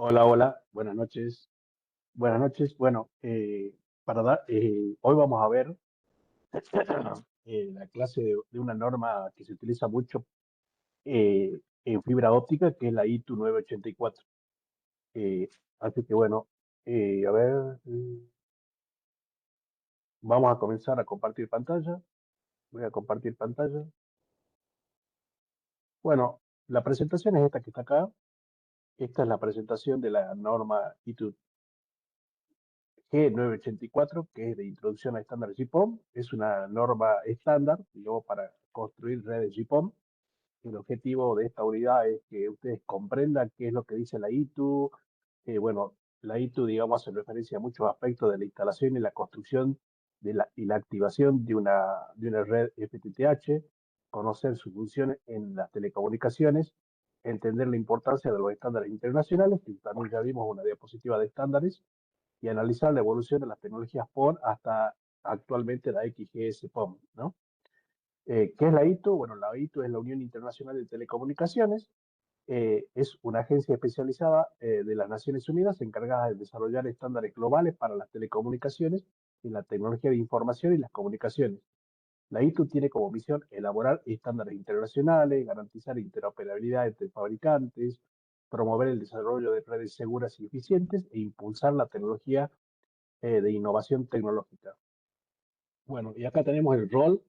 Hola, hola, buenas noches. Buenas noches. Bueno, hoy vamos a ver la clase de una norma que se utiliza mucho en fibra óptica, que es la ITU 984. Eh, Así que bueno, a ver, vamos a comenzar a compartir pantalla. Voy a compartir pantalla. Bueno, la presentación es esta que está acá. Esta es la presentación de la norma ITU G984, que es de introducción a estándares GPON. Es una norma estándar, digamos, para construir redes GPON. El objetivo de esta unidad es que ustedes comprendan qué es lo que dice la ITU. Bueno, la ITU, digamos, hace referencia a muchos aspectos de la instalación y la construcción y la activación de una red FTTH, conocer sus funciones en las telecomunicaciones, entender la importancia de los estándares internacionales, que también ya vimos una diapositiva de estándares, y analizar la evolución de las tecnologías PON hasta actualmente la XGS PON, ¿no? ¿Qué es la ITU? Bueno, la ITU es la Unión Internacional de Telecomunicaciones. Es una agencia especializada de las Naciones Unidas encargada de desarrollar estándares globales para las telecomunicaciones y la tecnología de información y las comunicaciones. La ITU tiene como misión elaborar estándares internacionales, garantizar interoperabilidad entre fabricantes, promover el desarrollo de redes seguras y eficientes e impulsar la tecnología de innovación tecnológica. Bueno, y acá tenemos el rol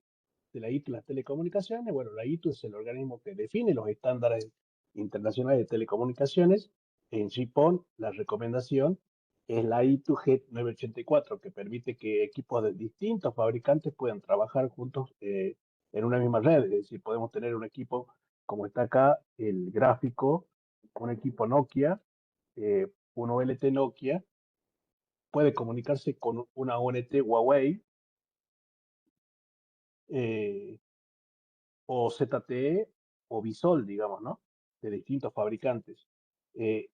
de la ITU en las telecomunicaciones. Bueno, la ITU es el organismo que define los estándares internacionales de telecomunicaciones. En GPON, la recomendación es la ITU G984, que permite que equipos de distintos fabricantes puedan trabajar juntos en una misma red. Es decir, podemos tener un equipo, como está acá, el gráfico, un equipo Nokia, un OLT Nokia, puede comunicarse con una ONT Huawei, eh, o ZTE o Visol, digamos, ¿no? De distintos fabricantes.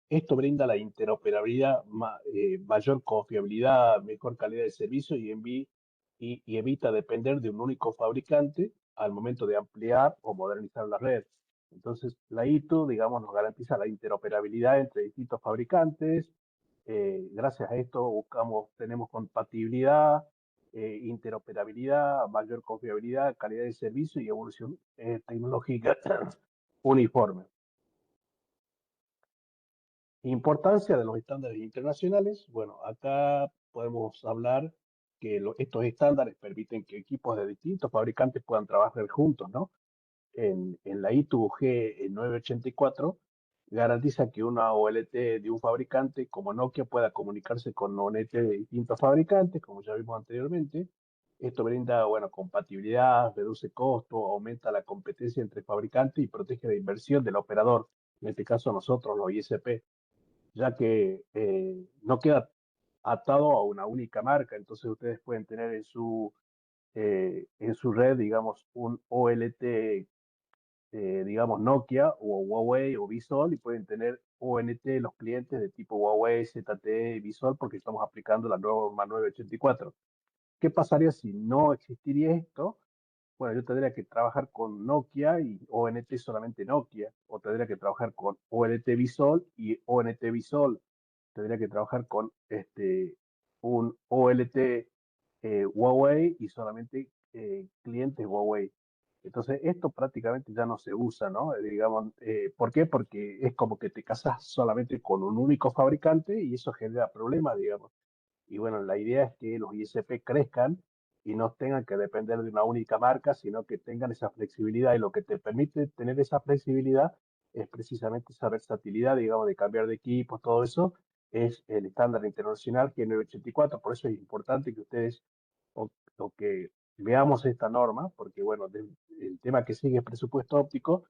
Esto brinda la interoperabilidad, mayor confiabilidad, mejor calidad de servicio y evita depender de un único fabricante al momento de ampliar o modernizar la red. Entonces, la ITU, digamos, nos garantiza la interoperabilidad entre distintos fabricantes. Gracias a esto tenemos compatibilidad, interoperabilidad, mayor confiabilidad, calidad de servicio y evolución tecnológica uniforme. Importancia de los estándares internacionales. Bueno, acá podemos hablar que estos estándares permiten que equipos de distintos fabricantes puedan trabajar juntos, ¿no? En la ITU G984 garantiza que una OLT de un fabricante como Nokia pueda comunicarse con ONT de distintos fabricantes, como ya vimos anteriormente. Esto brinda, bueno, compatibilidad, reduce costos, aumenta la competencia entre fabricantes y protege la inversión del operador, en este caso nosotros, los ISP, ya que no queda atado a una única marca. Entonces ustedes pueden tener en su red, digamos, un OLT, digamos, Nokia o Huawei o Visol, y pueden tener ONT los clientes de tipo Huawei, ZTE y Visol, porque estamos aplicando la norma 984. ¿Qué pasaría si no existiría esto? Bueno, yo tendría que trabajar con Nokia y ONT solamente Nokia, o tendría que trabajar con ONT Visol y ONT Visol. Tendría que trabajar con un OLT Huawei y solamente clientes Huawei. Entonces, esto prácticamente ya no se usa, ¿no? Digamos, ¿por qué? Porque es como que te casas solamente con un único fabricante y eso genera problemas, digamos. Y bueno, la idea es que los ISP crezcan y no tengan que depender de una única marca, sino que tengan esa flexibilidad. Y lo que te permite tener esa flexibilidad es precisamente esa versatilidad, digamos, de cambiar de equipo, todo eso, es el estándar internacional que es 984. Por eso es importante que ustedes o que veamos esta norma, porque bueno, el tema que sigue es presupuesto óptico,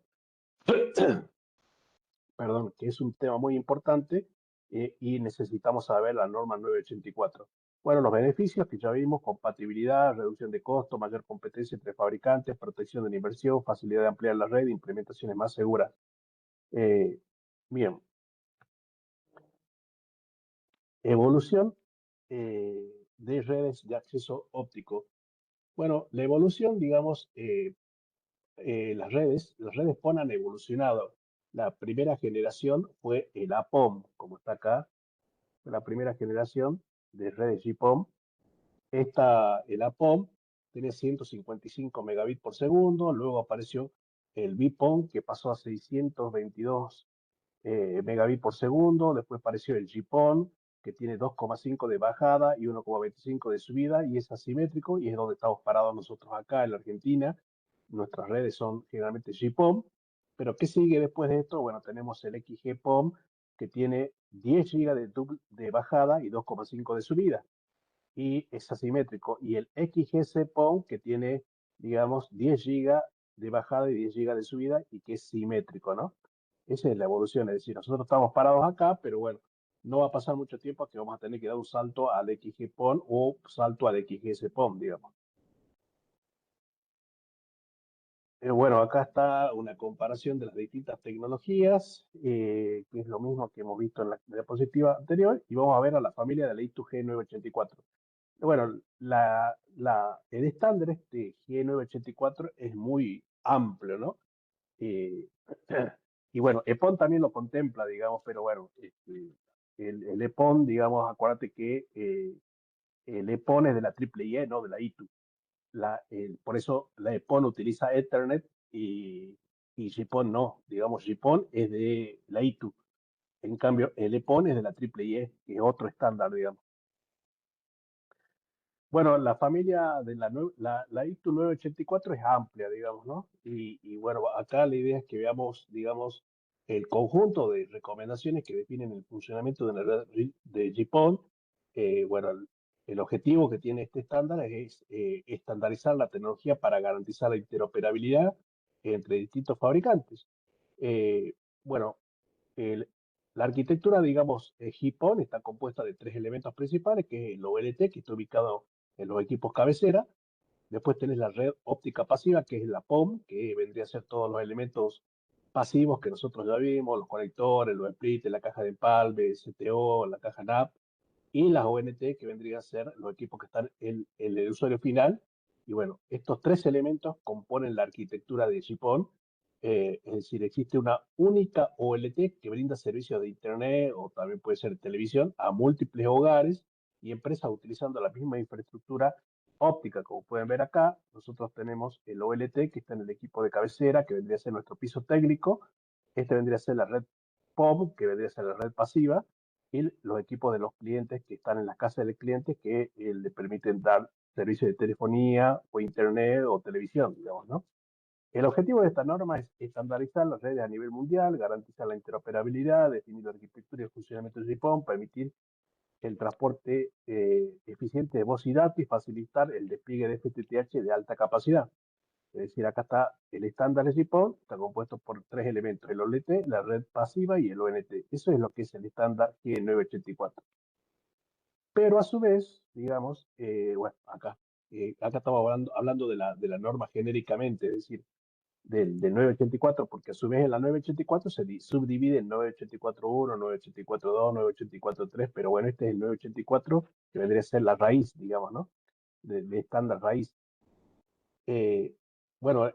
perdón, que es un tema muy importante, y necesitamos saber la norma 984. Bueno, los beneficios que ya vimos: compatibilidad, reducción de costos, mayor competencia entre fabricantes, protección de la inversión, facilidad de ampliar la red, implementaciones más seguras. Eh, Bien, evolución de redes de acceso óptico. Bueno, la evolución, digamos, las redes PON han evolucionado La primera generación fue el APOM, como está acá, la primera generación de redes GPON. El APOM tiene 155 megabits por segundo, luego apareció el BPON que pasó a 622 megabits por segundo, después apareció el GPON que tiene 2,5 de bajada y 1,25 de subida y es asimétrico y es donde estamos parados nosotros acá en la Argentina. Nuestras redes son generalmente GPON, pero ¿qué sigue después de esto? Bueno, tenemos el XGPON que tiene 10 GB de bajada y 2,5 de subida y es asimétrico. Y el XGC-PON que tiene, digamos, 10 GB de bajada y 10 GB de subida y que es simétrico, ¿no? Esa es la evolución, es decir, nosotros estamos parados acá, pero bueno, no va a pasar mucho tiempo que vamos a tener que dar un salto al XG-PON o salto al XGS-PON, digamos. Bueno, acá está una comparación de las distintas tecnologías, que es lo mismo que hemos visto en la diapositiva anterior, y vamos a ver a la familia de la I2G984. Bueno, el estándar este G984 es muy amplio, ¿no? Eh, y bueno, EPON también lo contempla, digamos, pero bueno, el EPON, digamos, acuérdate que el EPON es de la triple IE, no de la I2. Por eso la EPON utiliza Ethernet y GPON no. Digamos, GPON es de la I2. En cambio, el EPON es de la triple IE, que es otro estándar, digamos. Bueno, la familia de la ITU 984 es amplia, digamos, ¿no? Y bueno, acá la idea es que veamos, digamos, el conjunto de recomendaciones que definen el funcionamiento de la red de GPON. Bueno, el objetivo que tiene este estándar es estandarizar la tecnología para garantizar la interoperabilidad entre distintos fabricantes. Eh, bueno, el- la arquitectura, digamos, GPON está compuesta de tres elementos principales, que es el OLT, que está ubicado en los equipos cabecera. Después tenés la red óptica pasiva, que es la POM, que vendría a ser todos los elementos pasivos que nosotros ya vimos, los conectores, los splits, la caja de empalme, CTO, la caja NAP, y las ONT, que vendrían a ser los equipos que están en el usuario final. Y bueno, estos tres elementos componen la arquitectura de GPON, es decir, existe una única OLT que brinda servicios de Internet o también puede ser televisión a múltiples hogares y empresas utilizando la misma infraestructura óptica. Como pueden ver acá, nosotros tenemos el OLT que está en el equipo de cabecera, que vendría a ser nuestro piso técnico. Este vendría a ser la red POM, que vendría a ser la red pasiva, y los equipos de los clientes que están en las casas de clientes que le permiten dar servicios de telefonía o internet o televisión, digamos, ¿no? El objetivo de esta norma es estandarizar las redes a nivel mundial, garantizar la interoperabilidad, definir la arquitectura y el funcionamiento de GPON, permitir el transporte eficiente de voz y datos y facilitar el despliegue de FTTH de alta capacidad. Es decir, acá está el estándar de GPON, está compuesto por tres elementos, el OLT, la red pasiva y el ONT. Eso es lo que es el estándar G984. Pero a su vez, digamos, bueno, acá estamos hablando de la norma genéricamente, es decir, del 984, porque a su vez en la 984 se subdivide en 984.1, 984.2, 984.3, pero bueno, este es el 984 que vendría a ser la raíz, digamos, ¿no? De estándar raíz. Bueno,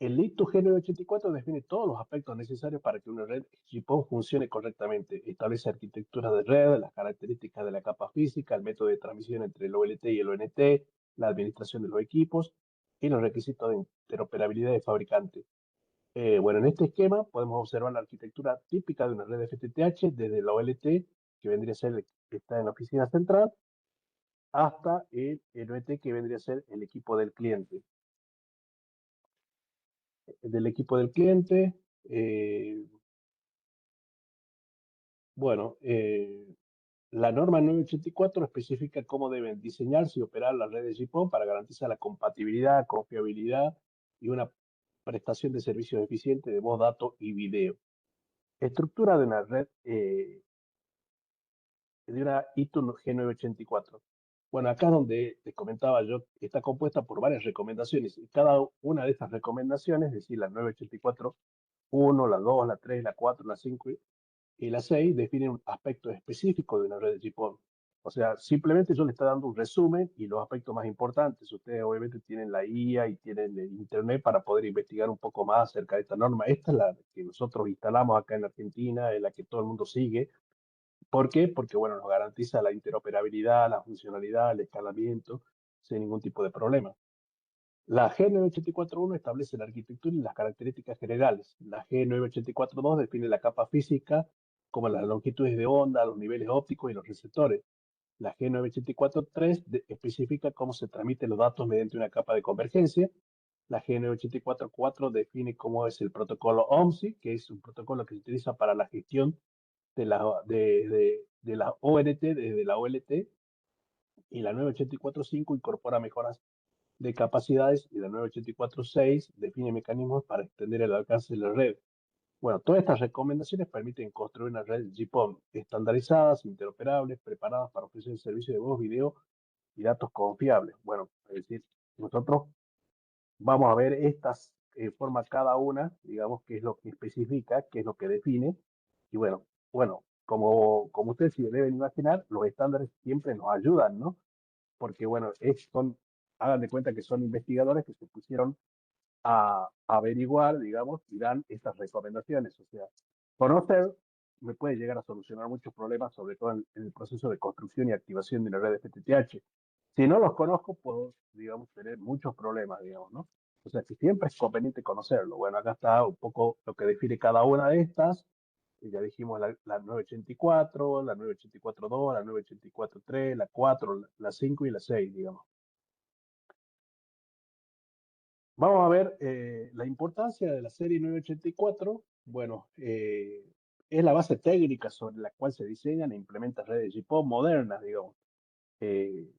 el LITU G984 define todos los aspectos necesarios para que una red GPON funcione correctamente. Establece arquitecturas de red, las características de la capa física, el método de transmisión entre el OLT y el ONT, la administración de los equipos y los requisitos de interoperabilidad de fabricante. Bueno, en este esquema podemos observar la arquitectura típica de una red FTTH desde la OLT, que vendría a ser el que está en la oficina central, hasta el ONT, que vendría a ser el equipo del cliente. Del equipo del cliente, eh, bueno, la norma 984 especifica cómo deben diseñarse y operar las redes GPON para garantizar la compatibilidad, confiabilidad y una prestación de servicios eficiente de voz, datos y video. Estructura de una red de una ITU G984. Bueno, acá es donde te comentaba yo, está compuesta por varias recomendaciones y cada una de estas recomendaciones, es decir, la 984.1, la 2, la 3, la 4, la 5 y la 6, definen un aspecto específico de una red de GPON. O sea, simplemente yo le estoy dando un resumen y los aspectos más importantes. Ustedes obviamente tienen la IA y tienen el Internet para poder investigar un poco más acerca de esta norma. Esta es la que nosotros instalamos acá en Argentina, es la que todo el mundo sigue. ¿Por qué? Porque, bueno, nos garantiza la interoperabilidad, la funcionalidad, el escalamiento, sin ningún tipo de problema. La G9841 establece la arquitectura y las características generales. La G9842 define la capa física, como las longitudes de onda, los niveles ópticos y los receptores. La G9843 especifica cómo se transmiten los datos mediante una capa de convergencia. La G9844 define cómo es el protocolo OMSI, que es un protocolo que se utiliza para la gestión de la ONT, de la OLT. Y la 9845 incorpora mejoras de capacidades y la 9846 define mecanismos para extender el alcance de la red. Bueno, todas estas recomendaciones permiten construir una red GPON estandarizadas, interoperables, preparadas para ofrecer servicios de voz, video y datos confiables. Bueno, es decir, nosotros vamos a ver estas forma cada una, digamos, qué es lo que especifica, qué es lo que define. Y bueno, como ustedes se deben imaginar, los estándares siempre nos ayudan, ¿no? Porque bueno, hagan de cuenta que son investigadores que se pusieron a averiguar, digamos, y dan estas recomendaciones. O sea, conocer me puede llegar a solucionar muchos problemas, sobre todo en el proceso de construcción y activación de la red de FTTH. Si no los conozco, puedo, digamos, tener muchos problemas, digamos, ¿no? O sea, que siempre es conveniente conocerlo. Bueno, acá está un poco lo que define cada una de estas. Ya dijimos la 984, la 9842, la 9843, la 4, la 5 y la 6, digamos. Vamos a ver la importancia de la serie 984. Bueno, es la base técnica sobre la cual se diseñan e implementan redes GPON modernas, digamos. Eh,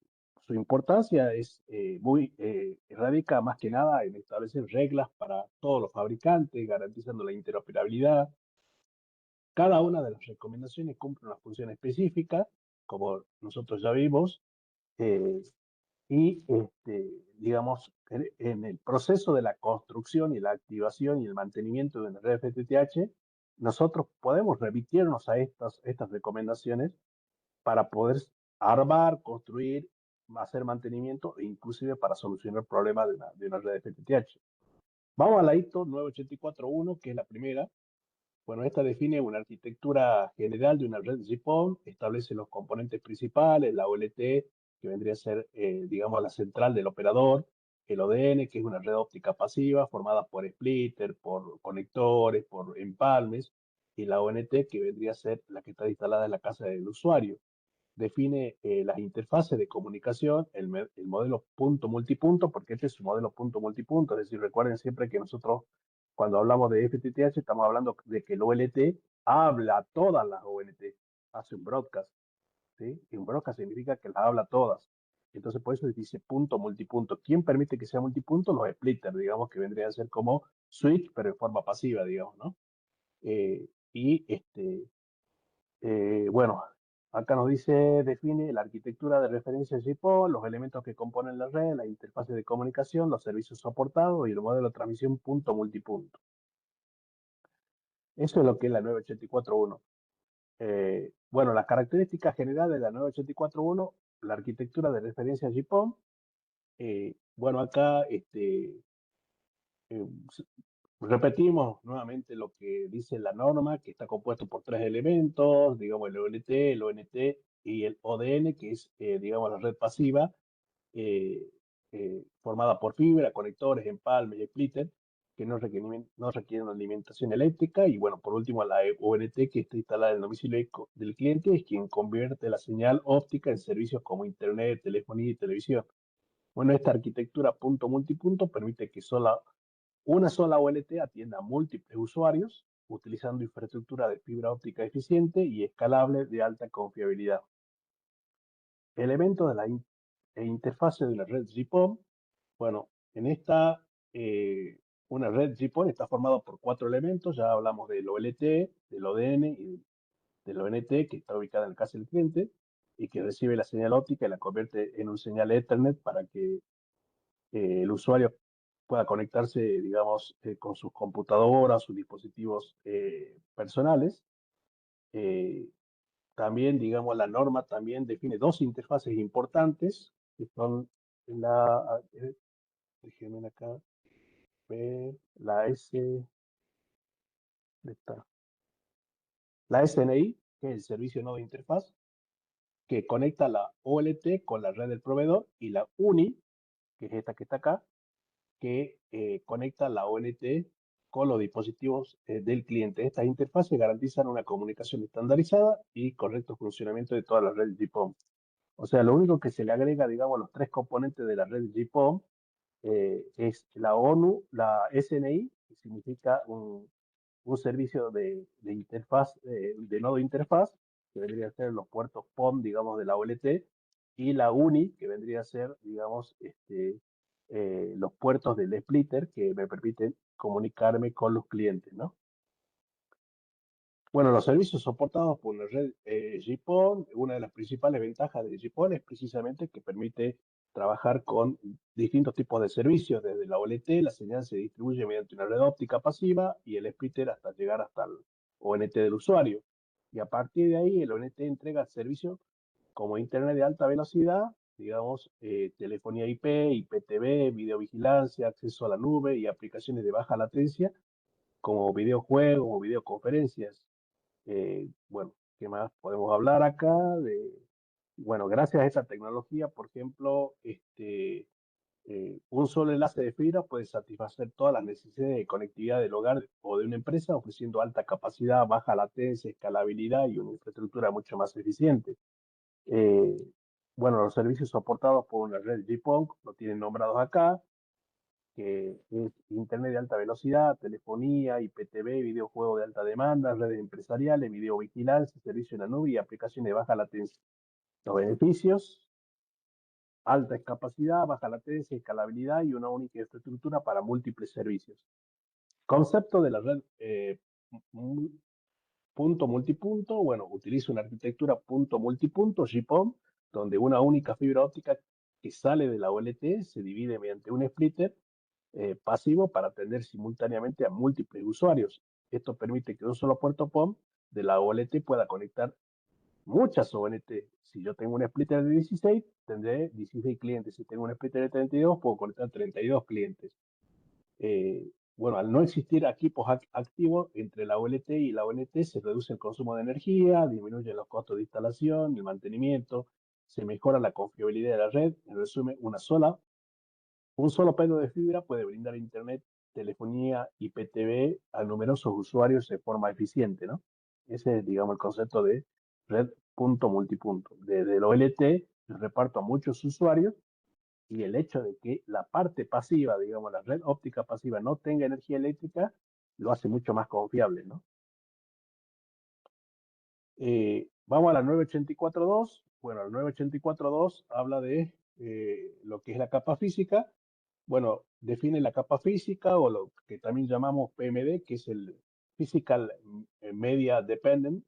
Su importancia es radica más que nada en establecer reglas para todos los fabricantes, garantizando la interoperabilidad. Cada una de las recomendaciones cumple una función específica, como nosotros ya vimos, eh, y digamos, en el proceso de la construcción y la activación y el mantenimiento de una red FTTH, nosotros podemos remitirnos a estas recomendaciones para poder armar, construir, hacer mantenimiento e inclusive para solucionar problemas de una red FTTH. Vamos a la ISO 984.1, que es la primera. Bueno, esta define una arquitectura general de una red GPON, establece los componentes principales, la OLT, que vendría a ser, digamos, la central del operador, el ODN, que es una red óptica pasiva formada por splitter, por conectores, por empalmes, y la ONT, que vendría a ser la que está instalada en la casa del usuario. Define las interfaces de comunicación, el modelo punto multipunto, porque este es un modelo punto multipunto, es decir, recuerden siempre que nosotros cuando hablamos de FTTH estamos hablando de que el OLT habla a todas las ONT, hace un broadcast, ¿sí? Y un broadcast significa que las habla todas. Entonces por eso dice punto multipunto. ¿Quién permite que sea multipunto? Los splitters, digamos, que vendrían a ser como switch, pero en forma pasiva, digamos, ¿no? Y bueno, acá nos dice, define la arquitectura de referencia GPON, los elementos que componen la red, la interfaz de comunicación, los servicios soportados y el modelo de transmisión punto multipunto. Eso es lo que es la 9841. Bueno, las características generales de la 9841, la arquitectura de referencia GPON. Bueno, acá eh, repetimos nuevamente lo que dice la norma, que está compuesto por tres elementos, digamos el OLT, el ONT y el ODN, que es, digamos, la red pasiva, eh, formada por fibra, conectores, empalmes y splitter, que no requieren una alimentación eléctrica. Y bueno, por último, la ONT, que está instalada en el domicilio del cliente, es quien convierte la señal óptica en servicios como internet, telefonía y televisión. Bueno, esta arquitectura punto multipunto permite que una sola OLT atienda a múltiples usuarios utilizando infraestructura de fibra óptica eficiente y escalable de alta confiabilidad. Elementos de la interfase de la red GPON. Bueno, en esta, una red GPON está formada por cuatro elementos. Ya hablamos del OLT, del ODN y del ONT, que está ubicada en el caso del cliente y que recibe la señal óptica y la convierte en un señal Ethernet para que el usuario pueda conectarse, digamos, con sus computadoras, sus dispositivos personales. También, digamos, la norma también define dos interfaces importantes, que son déjenme acá ver, la SNI, que es el servicio nodo interfaz, que conecta la OLT con la red del proveedor, y la UNI, que es esta que está acá, que conecta la ONT con los dispositivos del cliente. Estas interfaces garantizan una comunicación estandarizada y correcto funcionamiento de toda la red GPON. O sea, lo único que se le agrega, digamos, a los tres componentes de la red GPON es la ONU, la SNI, que significa un servicio de interfaz, de nodo interfaz, que vendría a ser los puertos PON, digamos, de la OLT, y la UNI, que vendría a ser, digamos, los puertos del splitter que me permiten comunicarme con los clientes, ¿no? Bueno, los servicios soportados por la red GPON, una de las principales ventajas de GPON es precisamente que permite trabajar con distintos tipos de servicios. Desde la OLT, la señal se distribuye mediante una red óptica pasiva y el splitter hasta llegar hasta el ONT del usuario. Y a partir de ahí, el ONT entrega servicios como Internet de alta velocidad, digamos, telefonía IP, IPTV, videovigilancia, acceso a la nube y aplicaciones de baja latencia como videojuegos o videoconferencias. Bueno, ¿qué más podemos hablar acá? Bueno, gracias a esta tecnología, por ejemplo, un solo enlace de fibra puede satisfacer todas las necesidades de conectividad del hogar o de una empresa, ofreciendo alta capacidad, baja latencia, escalabilidad y una infraestructura mucho más eficiente. Eh, bueno, los servicios soportados por una red GPON lo tienen nombrados acá, que es Internet de alta velocidad, telefonía, IPTV, videojuegos de alta demanda, redes empresariales, videovigilancia, servicio en la nube y aplicaciones de baja latencia. Los beneficios: alta capacidad, baja latencia, escalabilidad y una única infraestructura para múltiples servicios. Concepto de la red punto multipunto. Bueno, utiliza una arquitectura punto multipunto, GPON, donde una única fibra óptica que sale de la OLT se divide mediante un splitter pasivo para atender simultáneamente a múltiples usuarios. Esto permite que un solo puerto PON de la OLT pueda conectar muchas ONT. Si yo tengo un splitter de 16, tendré 16 clientes. Si tengo un splitter de 32, puedo conectar 32 clientes. Bueno, al no existir equipos activos entre la OLT y la ONT, se reduce el consumo de energía, disminuyen los costos de instalación, el mantenimiento, se mejora la confiabilidad de la red. En resumen, un solo pelo de fibra puede brindar internet, telefonía, IPTV a numerosos usuarios de forma eficiente, ¿no? Ese es, digamos, el concepto de red punto multipunto. Desde el OLT, el reparto a muchos usuarios, y el hecho de que la parte pasiva, digamos, la red óptica pasiva no tenga energía eléctrica, lo hace mucho más confiable, ¿no? Vamos a la 984.2. Bueno, la 984.2 habla de lo que es la capa física. Bueno, define la capa física, o lo que también llamamos PMD, que es el Physical Media Dependent,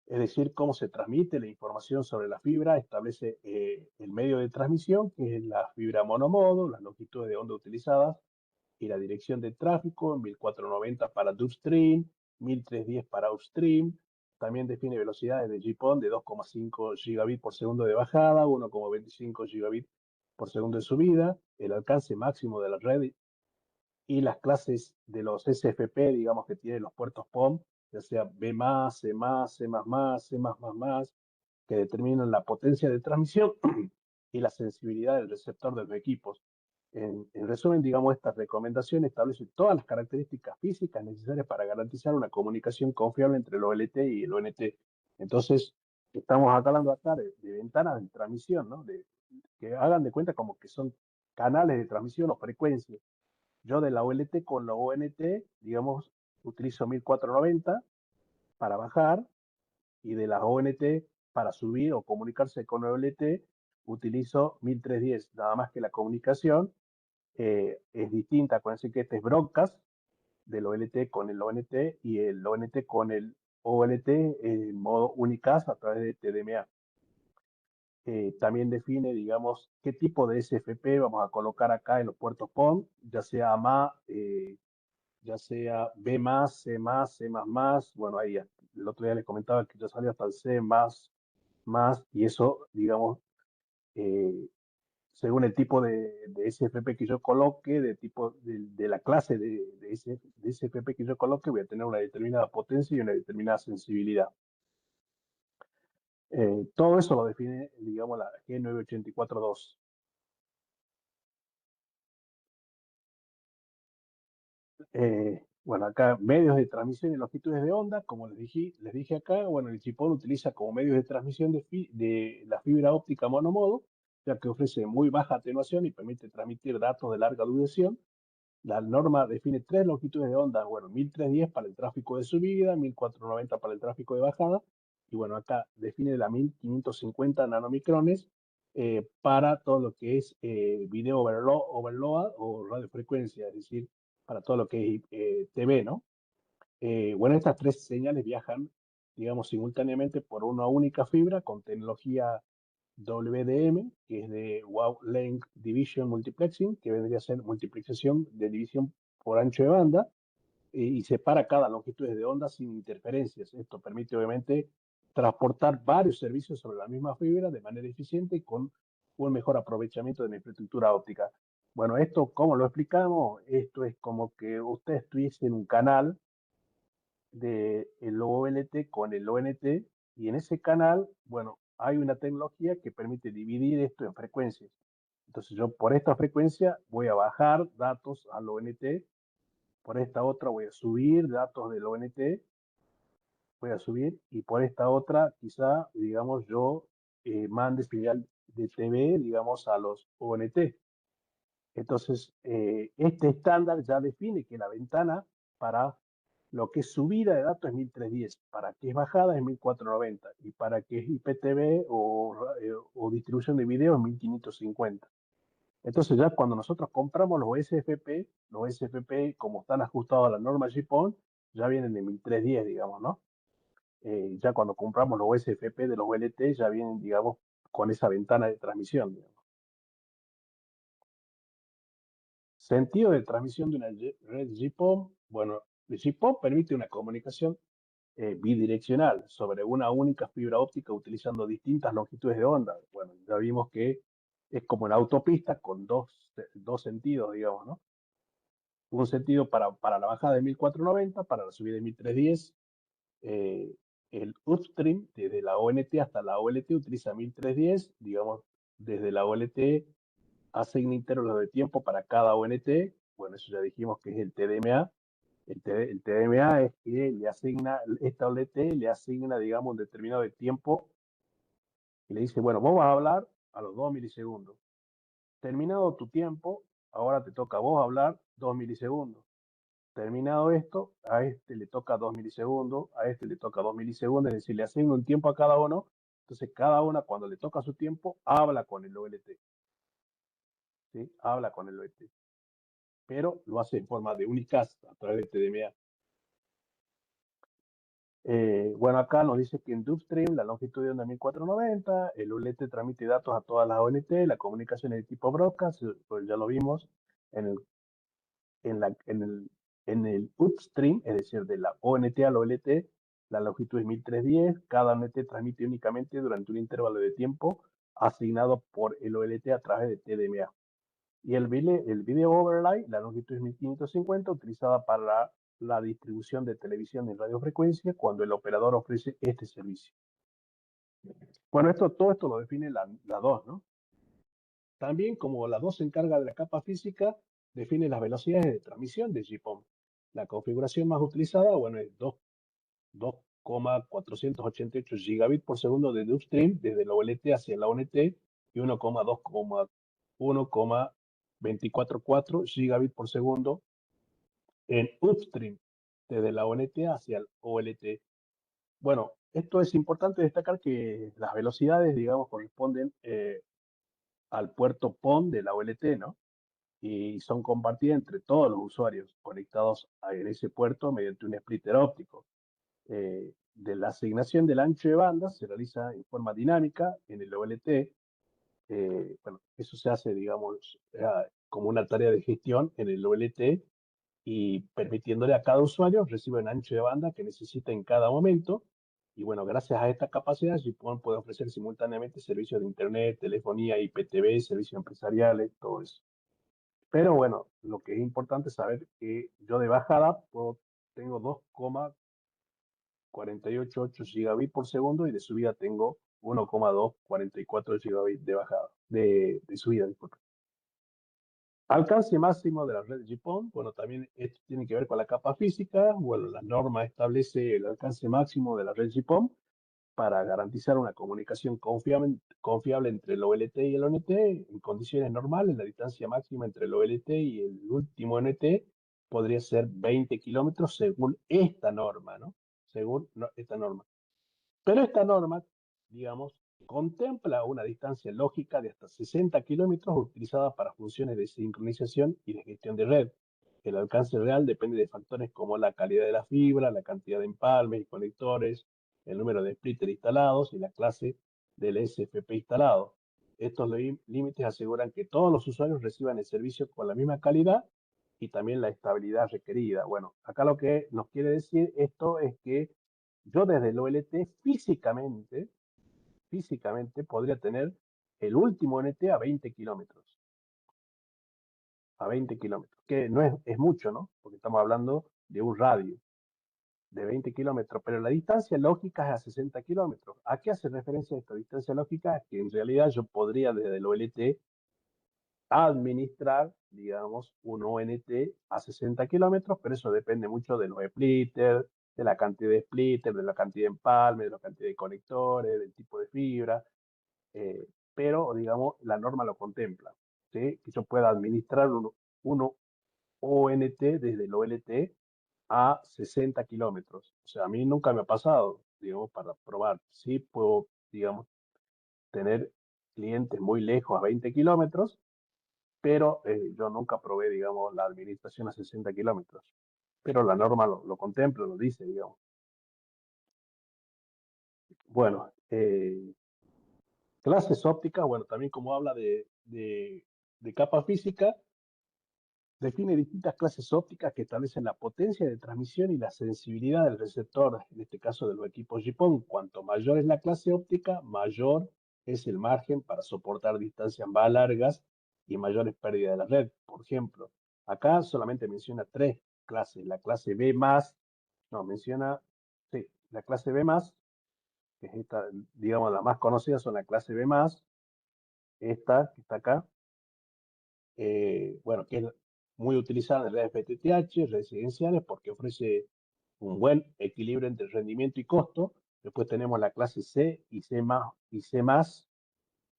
es decir, cómo se transmite la información sobre la fibra. Establece el medio de transmisión, que es la fibra monomodo, las longitudes de onda utilizadas y la dirección de tráfico: 1490 para downstream, 1310 para upstream. También define velocidades de GPON de 2,5 gigabit por segundo de bajada, 1,25 gigabit por segundo de subida, el alcance máximo de la red y las clases de los SFP, digamos, que tienen los puertos PON, ya sea B+, C+, C++, C+++, que determinan la potencia de transmisión y la sensibilidad del receptor de los equipos. En resumen, digamos, estas recomendaciones establecen todas las características físicas necesarias para garantizar una comunicación confiable entre el OLT y el ONT. Entonces, estamos hablando acá de ventanas de transmisión, ¿no? Que hagan de cuenta como que son canales de transmisión o frecuencias. Yo de la OLT con la ONT, digamos, utilizo 1490 para bajar, y de la ONT para subir o comunicarse con la OLT utilizo 1310. Nada más que la comunicación es distinta. Acuérdense que este es broadcast del OLT con el ONT, y el ONT con el OLT en modo unicast a través de TDMA. También define, digamos, qué tipo de SFP vamos a colocar acá en los puertos PON, ya sea AMA, ya sea B+, C+, C++, bueno, ahí el otro día les comentaba que ya salió hasta el C++, y eso, digamos, eh, según el tipo de SFP que yo coloque, de la clase de SFP que yo coloque, voy a tener una determinada potencia y una determinada sensibilidad. Todo eso lo define, digamos, la G9842. Bueno, acá medios de transmisión y longitudes de onda, como les dije acá, bueno, el chipón utiliza como medios de transmisión de la fibra óptica monomodo, ya que ofrece muy baja atenuación y permite transmitir datos de larga duración. La norma define tres longitudes de onda, bueno, 1310 para el tráfico de subida, 1490 para el tráfico de bajada, y bueno, acá define la 1550 nanomicrones para todo lo que es video overload o radiofrecuencia, es decir, para todo lo que es TV, ¿no? Bueno, estas tres señales viajan, digamos, simultáneamente por una única fibra con tecnología WDM, que es de Wavelength Division Multiplexing, que vendría a ser multiplicación de división por ancho de banda, y separa cada longitud de onda sin interferencias. Esto permite, obviamente, transportar varios servicios sobre la misma fibra de manera eficiente y con un mejor aprovechamiento de la infraestructura óptica. Bueno, esto, ¿cómo lo explicamos? Esto es como que usted estuviese en un canal del OLT con el ONT, y en ese canal, bueno, hay una tecnología que permite dividir esto en frecuencias. Entonces yo por esta frecuencia voy a bajar datos al ONT, por esta otra voy a subir datos del ONT, voy a subir, y por esta otra quizá, digamos, yo mande señal de TV, digamos, a los ONT. Entonces, este estándar ya define que la ventana para lo que es subida de datos es 1310, para que es bajada es 1490, y para que es IPTV o distribución de video es 1550. Entonces ya cuando nosotros compramos los SFP como están ajustados a la norma GPON, ya vienen de 1310, digamos, ¿no? Ya cuando compramos los SFP de los VLT, ya vienen, digamos, con esa ventana de transmisión, digamos. Sentido de transmisión de una red GPON. Bueno, el GPON permite una comunicación bidireccional sobre una única fibra óptica utilizando distintas longitudes de onda. Bueno, ya vimos que es como una autopista con dos sentidos, digamos, ¿no? Un sentido para la bajada de 1490, para la subida de 1310. Eh, el upstream, desde la ONT hasta la OLT, utiliza 1310, digamos, desde la OLT asigna intervalos de tiempo para cada ONT. Bueno, eso ya dijimos que es el TDMA. El TDMA es que le asigna, esta OLT le asigna, digamos, un determinado de tiempo y le dice, bueno, vos vas a hablar a los 2 milisegundos. Terminado tu tiempo, ahora te toca a vos hablar 2 milisegundos. Terminado esto, a este le toca 2 milisegundos, a este le toca 2 milisegundos, es decir, le asigna un tiempo a cada uno. Entonces, cada una, cuando le toca su tiempo, habla con el OLT. ¿Sí? Habla con el OLT. Pero lo hace en forma de unicast a través de TDMA. Bueno, acá nos dice que en Dubstream la longitud de onda 1490, el OLT transmite datos a todas las ONT, la comunicación es de tipo broadcast, pues ya lo vimos en el, en la, en el upstream, es decir, de la ONT al OLT, la longitud es 1310, cada ONT transmite únicamente durante un intervalo de tiempo asignado por el OLT a través de TDMA. Y el video overlay, la longitud es 1550, utilizada para la distribución de televisión en radiofrecuencia cuando el operador ofrece este servicio. Bueno, todo esto lo define la 2, ¿no? También, como la 2 se encarga de la capa física, define las velocidades de transmisión de GPON. La configuración más utilizada, bueno, es 2,488 gigabits por segundo de upstream desde la OLT hacia la ONT y 1,244 gigabits por segundo en upstream desde la ONT hacia el OLT. Bueno, esto es importante destacar que las velocidades, digamos, corresponden al puerto PON de la OLT, ¿no? Y son compartidas entre todos los usuarios conectados en ese puerto mediante un splitter óptico. De la asignación del ancho de banda se realiza en forma dinámica en el OLT. Bueno, eso se hace, digamos, como una tarea de gestión en el OLT y permitiéndole a cada usuario recibir un ancho de banda que necesita en cada momento. Y bueno, gracias a esta capacidad, GPON puede ofrecer simultáneamente servicios de Internet, telefonía, IPTV, servicios empresariales, todo eso. Pero bueno, lo que es importante saber es que yo de bajada tengo 2,488 gigabits por segundo y de subida tengo 1,244 gigabits de bajada, de subida, disculpe. Alcance máximo de la red GPON, bueno, también esto tiene que ver con la capa física. Bueno, la norma establece el alcance máximo de la red GPON para garantizar una comunicación confiable entre el OLT y el ONT. En condiciones normales, la distancia máxima entre el OLT y el último ONT podría ser 20 kilómetros según esta norma, ¿no? Según esta norma. Pero esta norma, digamos, contempla una distancia lógica de hasta 60 kilómetros utilizada para funciones de sincronización y de gestión de red. El alcance real depende de factores como la calidad de la fibra, la cantidad de empalmes y conectores, el número de splitters instalados y la clase del SFP instalado. Estos límites aseguran que todos los usuarios reciban el servicio con la misma calidad y también la estabilidad requerida. Bueno, acá lo que nos quiere decir esto es que yo desde el OLT físicamente podría tener el último NT a 20 kilómetros, que no es mucho, ¿no? Porque estamos hablando de un radio de 20 kilómetros, pero la distancia lógica es a 60 kilómetros. ¿A qué hace referencia esta distancia lógica? Que en realidad yo podría desde el OLT administrar, digamos, un ONT a 60 kilómetros, pero eso depende mucho de los splitters, de la cantidad de splitters, de la cantidad de empalme, de la cantidad de conectores, del tipo de fibra, pero, digamos, la norma lo contempla, ¿sí? Que yo pueda administrar un ONT desde el OLT a 60 kilómetros. O sea, a mí nunca me ha pasado, digamos, para probar. Sí puedo, digamos, tener clientes muy lejos a 20 kilómetros, pero yo nunca probé, digamos, la administración a 60 kilómetros. Pero la norma lo contempla, lo dice, digamos. Bueno, clases ópticas, bueno, también como habla de capa física, define distintas clases ópticas que establecen la potencia de transmisión y la sensibilidad del receptor, en este caso de los equipos GPON. Cuanto mayor es la clase óptica, mayor es el margen para soportar distancias más largas y mayores pérdidas de la red. Por ejemplo, acá solamente menciona tres clases. La clase B más, no, menciona, sí, la clase B más, que es esta, digamos, la más conocida son la clase B más, esta que está acá, bueno, que es muy utilizada en redes FTTH residenciales porque ofrece un buen equilibrio entre rendimiento y costo. Después tenemos la clase C y C más,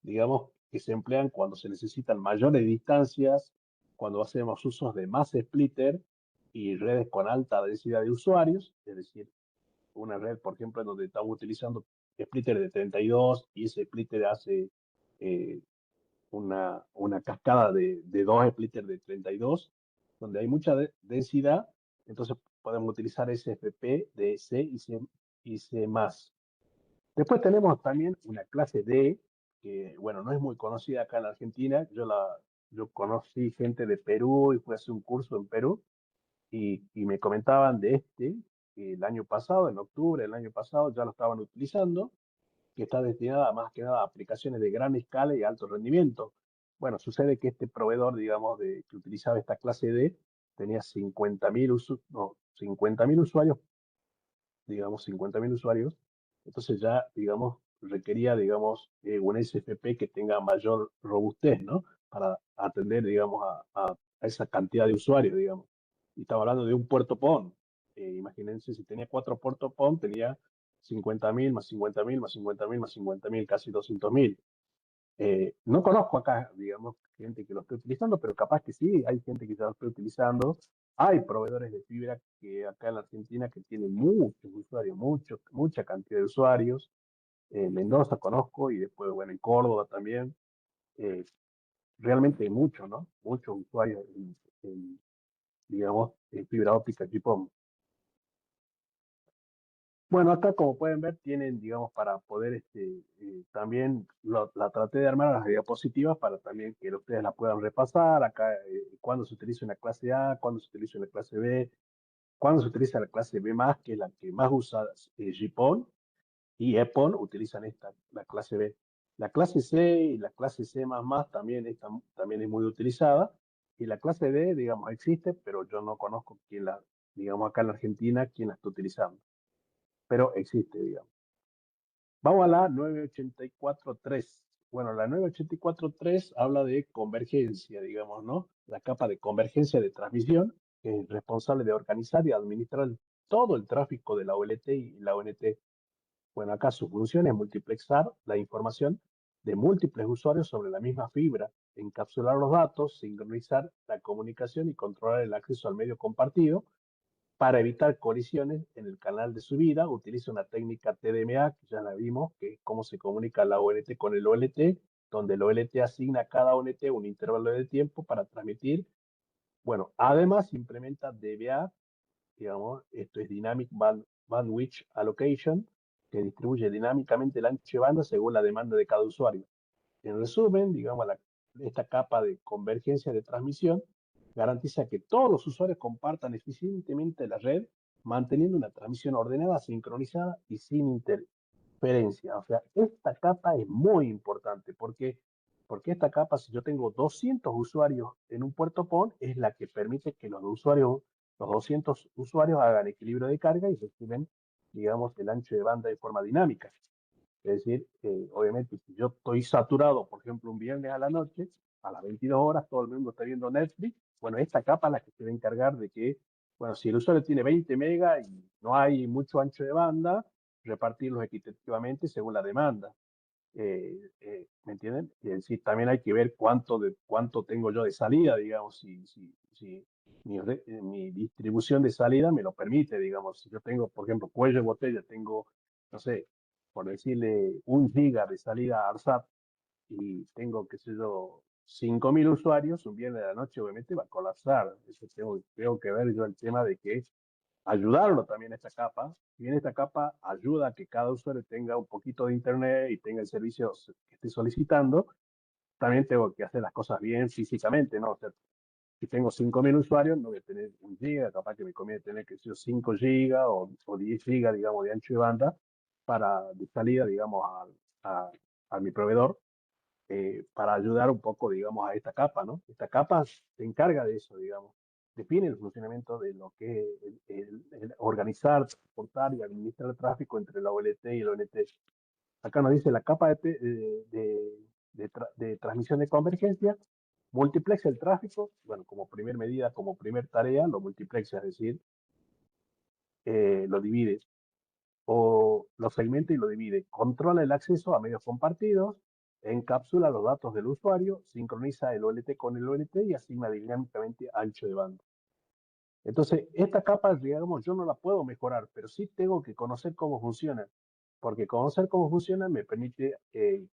digamos, que se emplean cuando se necesitan mayores distancias, cuando hacemos usos de más splitter y redes con alta densidad de usuarios, es decir, una red, por ejemplo, en donde estamos utilizando splitter de 32 y ese splitter hace eh, una cascada de dos splitters de 32, donde hay mucha densidad, entonces podemos utilizar SFP de C y C+. Después tenemos también una clase D, que bueno, no es muy conocida acá en la Argentina. Yo conocí gente de Perú y fui a hacer un curso en Perú y me comentaban de que el año pasado, en octubre del año pasado, ya lo estaban utilizando, que está destinada más que nada a aplicaciones de gran escala y alto rendimiento. Bueno, sucede que este proveedor, digamos, que utilizaba esta clase D, tenía 50.000 no, 50.000 usuarios, digamos, 50.000 usuarios. Entonces ya, digamos, requería, digamos, un SFP que tenga mayor robustez, ¿no? Para atender, digamos, a esa cantidad de usuarios, digamos. Y estaba hablando de un puerto PON. Imagínense, si tenía 4 puertos PON, tenía 50.000 más 50.000 más 50.000 más 50.000, casi 200.000. No conozco acá, digamos, gente que lo esté utilizando, pero capaz que sí, hay gente que ya lo esté utilizando. Hay proveedores de fibra que acá en la Argentina que tienen muchos usuarios, mucha cantidad de usuarios. En Mendoza conozco y después, bueno, en Córdoba también. Eh, Realmente hay muchos, ¿no? Muchos usuarios digamos, en fibra óptica tipo. Bueno, acá como pueden ver tienen, digamos, para poder, también la traté de armar las diapositivas para también que ustedes la puedan repasar. Acá, cuándo se utiliza una clase A, cuándo se utiliza una clase B, cuándo se utiliza la clase B+, que es la que más usa GPON, y EPON utilizan la clase B. La clase C y la clase C++ también es muy utilizada. Y la clase D, digamos, existe, pero yo no conozco digamos, acá en la Argentina, quién la está utilizando. Pero existe, digamos. Vamos a la 984.3. Bueno, la 984.3 habla de convergencia, digamos, ¿no? La capa de convergencia de transmisión, que es responsable de organizar y administrar todo el tráfico de la OLT y la ONT. Bueno, acá su función es multiplexar la información de múltiples usuarios sobre la misma fibra, encapsular los datos, sincronizar la comunicación y controlar el acceso al medio compartido. Para evitar colisiones en el canal de subida, utiliza una técnica TDMA, que ya la vimos, que es cómo se comunica la OLT con el OLT, donde el OLT asigna a cada ONT un intervalo de tiempo para transmitir. Bueno, además implementa DBA, digamos, esto es Dynamic Bandwidth Allocation, que distribuye dinámicamente el ancho de banda según la demanda de cada usuario. En resumen, digamos, esta capa de convergencia de transmisión garantiza que todos los usuarios compartan eficientemente la red, manteniendo una transmisión ordenada, sincronizada y sin interferencia. O sea, esta capa es muy importante porque esta capa, si yo tengo 200 usuarios en un puerto PON, es la que permite que los 200 usuarios hagan equilibrio de carga y reciben, digamos, el ancho de banda de forma dinámica. Es decir, obviamente, si yo estoy saturado, por ejemplo, un viernes a la noche, a las 22 horas, todo el mundo está viendo Netflix. Bueno, esta capa es la que se va a encargar de que, bueno, si el usuario tiene 20 megas y no hay mucho ancho de banda, repartirlos equitativamente según la demanda. ¿Me entienden? Es decir, también hay que ver cuánto tengo yo de salida, digamos, si mi distribución de salida me lo permite, digamos. Si yo tengo, por ejemplo, cuello de botella, tengo, no sé, por decirle, 1 giga de salida a ARSAT y tengo, qué sé yo, 5.000 usuarios, un viernes de la noche obviamente va a colapsar. Eso tengo que ver yo el tema de que ayudarlo también a esta capa. Si bien esta capa ayuda a que cada usuario tenga un poquito de internet y tenga el servicio que esté solicitando, también tengo que hacer las cosas bien físicamente, ¿no? O sea, si tengo 5.000 usuarios, no voy a tener 1 giga, capaz que me conviene tener que ser 5 gigas o 10 gigas, digamos, de ancho de banda de salida, digamos, a mi proveedor, para ayudar un poco, digamos, a esta capa, ¿no? Esta capa se encarga de eso, digamos. Define el funcionamiento de lo que es el organizar, transportar y administrar el tráfico entre la OLT y el ONT. Acá nos dice la capa de transmisión de convergencia, multiplexa el tráfico, bueno, como primer medida, como primer tarea, lo multiplexa, es decir, lo divide o lo segmenta y lo divide. Controla el acceso a medios compartidos, encapsula los datos del usuario, sincroniza el OLT con el OLT y asigna dinámicamente ancho de banda. Entonces, esta capa, digamos, yo no la puedo mejorar, pero sí tengo que conocer cómo funciona, porque conocer cómo funciona me permite que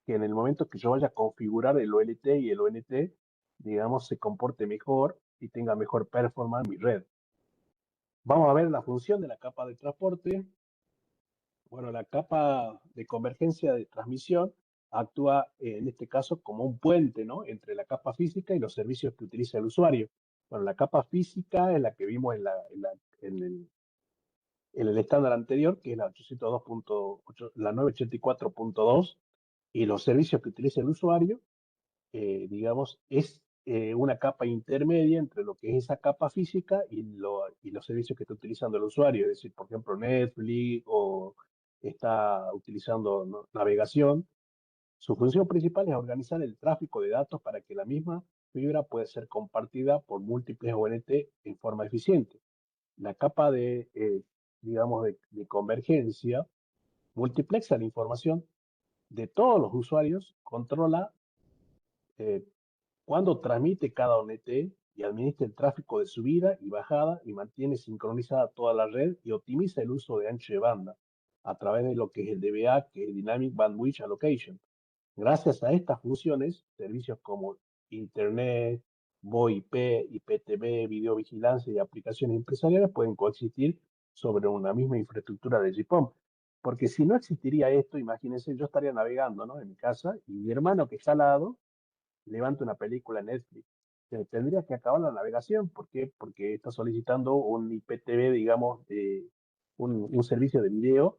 en el momento que yo vaya a configurar el OLT y el ONT, digamos, se comporte mejor y tenga mejor performance mi red. Vamos a ver la función de la capa de transporte. Bueno, la capa de convergencia de transmisión actúa en este caso como un puente, ¿no? Entre la capa física y los servicios que utiliza el usuario. Bueno, la capa física es la que vimos en el estándar anterior, que es la 802.8, la 984.2, y los servicios que utiliza el usuario, digamos, es una capa intermedia entre lo que es esa capa física y los servicios que está utilizando el usuario. Es decir, por ejemplo, Netflix o está utilizando, ¿no?, navegación. Su función principal es organizar el tráfico de datos para que la misma fibra pueda ser compartida por múltiples ONT en forma eficiente. La capa digamos, de convergencia multiplexa la información de todos los usuarios, controla eh, cuando transmite cada ONT y administra el tráfico de subida y bajada y mantiene sincronizada toda la red y optimiza el uso de ancho de banda a través de lo que es el DBA, que es Dynamic Bandwidth Allocation. Gracias a estas funciones, servicios como Internet, VoIP, IPTV, videovigilancia y aplicaciones empresariales pueden coexistir sobre una misma infraestructura de GPON. Porque si no existiría esto, imagínense, yo estaría navegando, ¿no?, en mi casa y mi hermano que está al lado levanta una película en Netflix. Tendría que acabar la navegación. ¿Por qué? Porque está solicitando un IPTV, digamos, de un servicio de video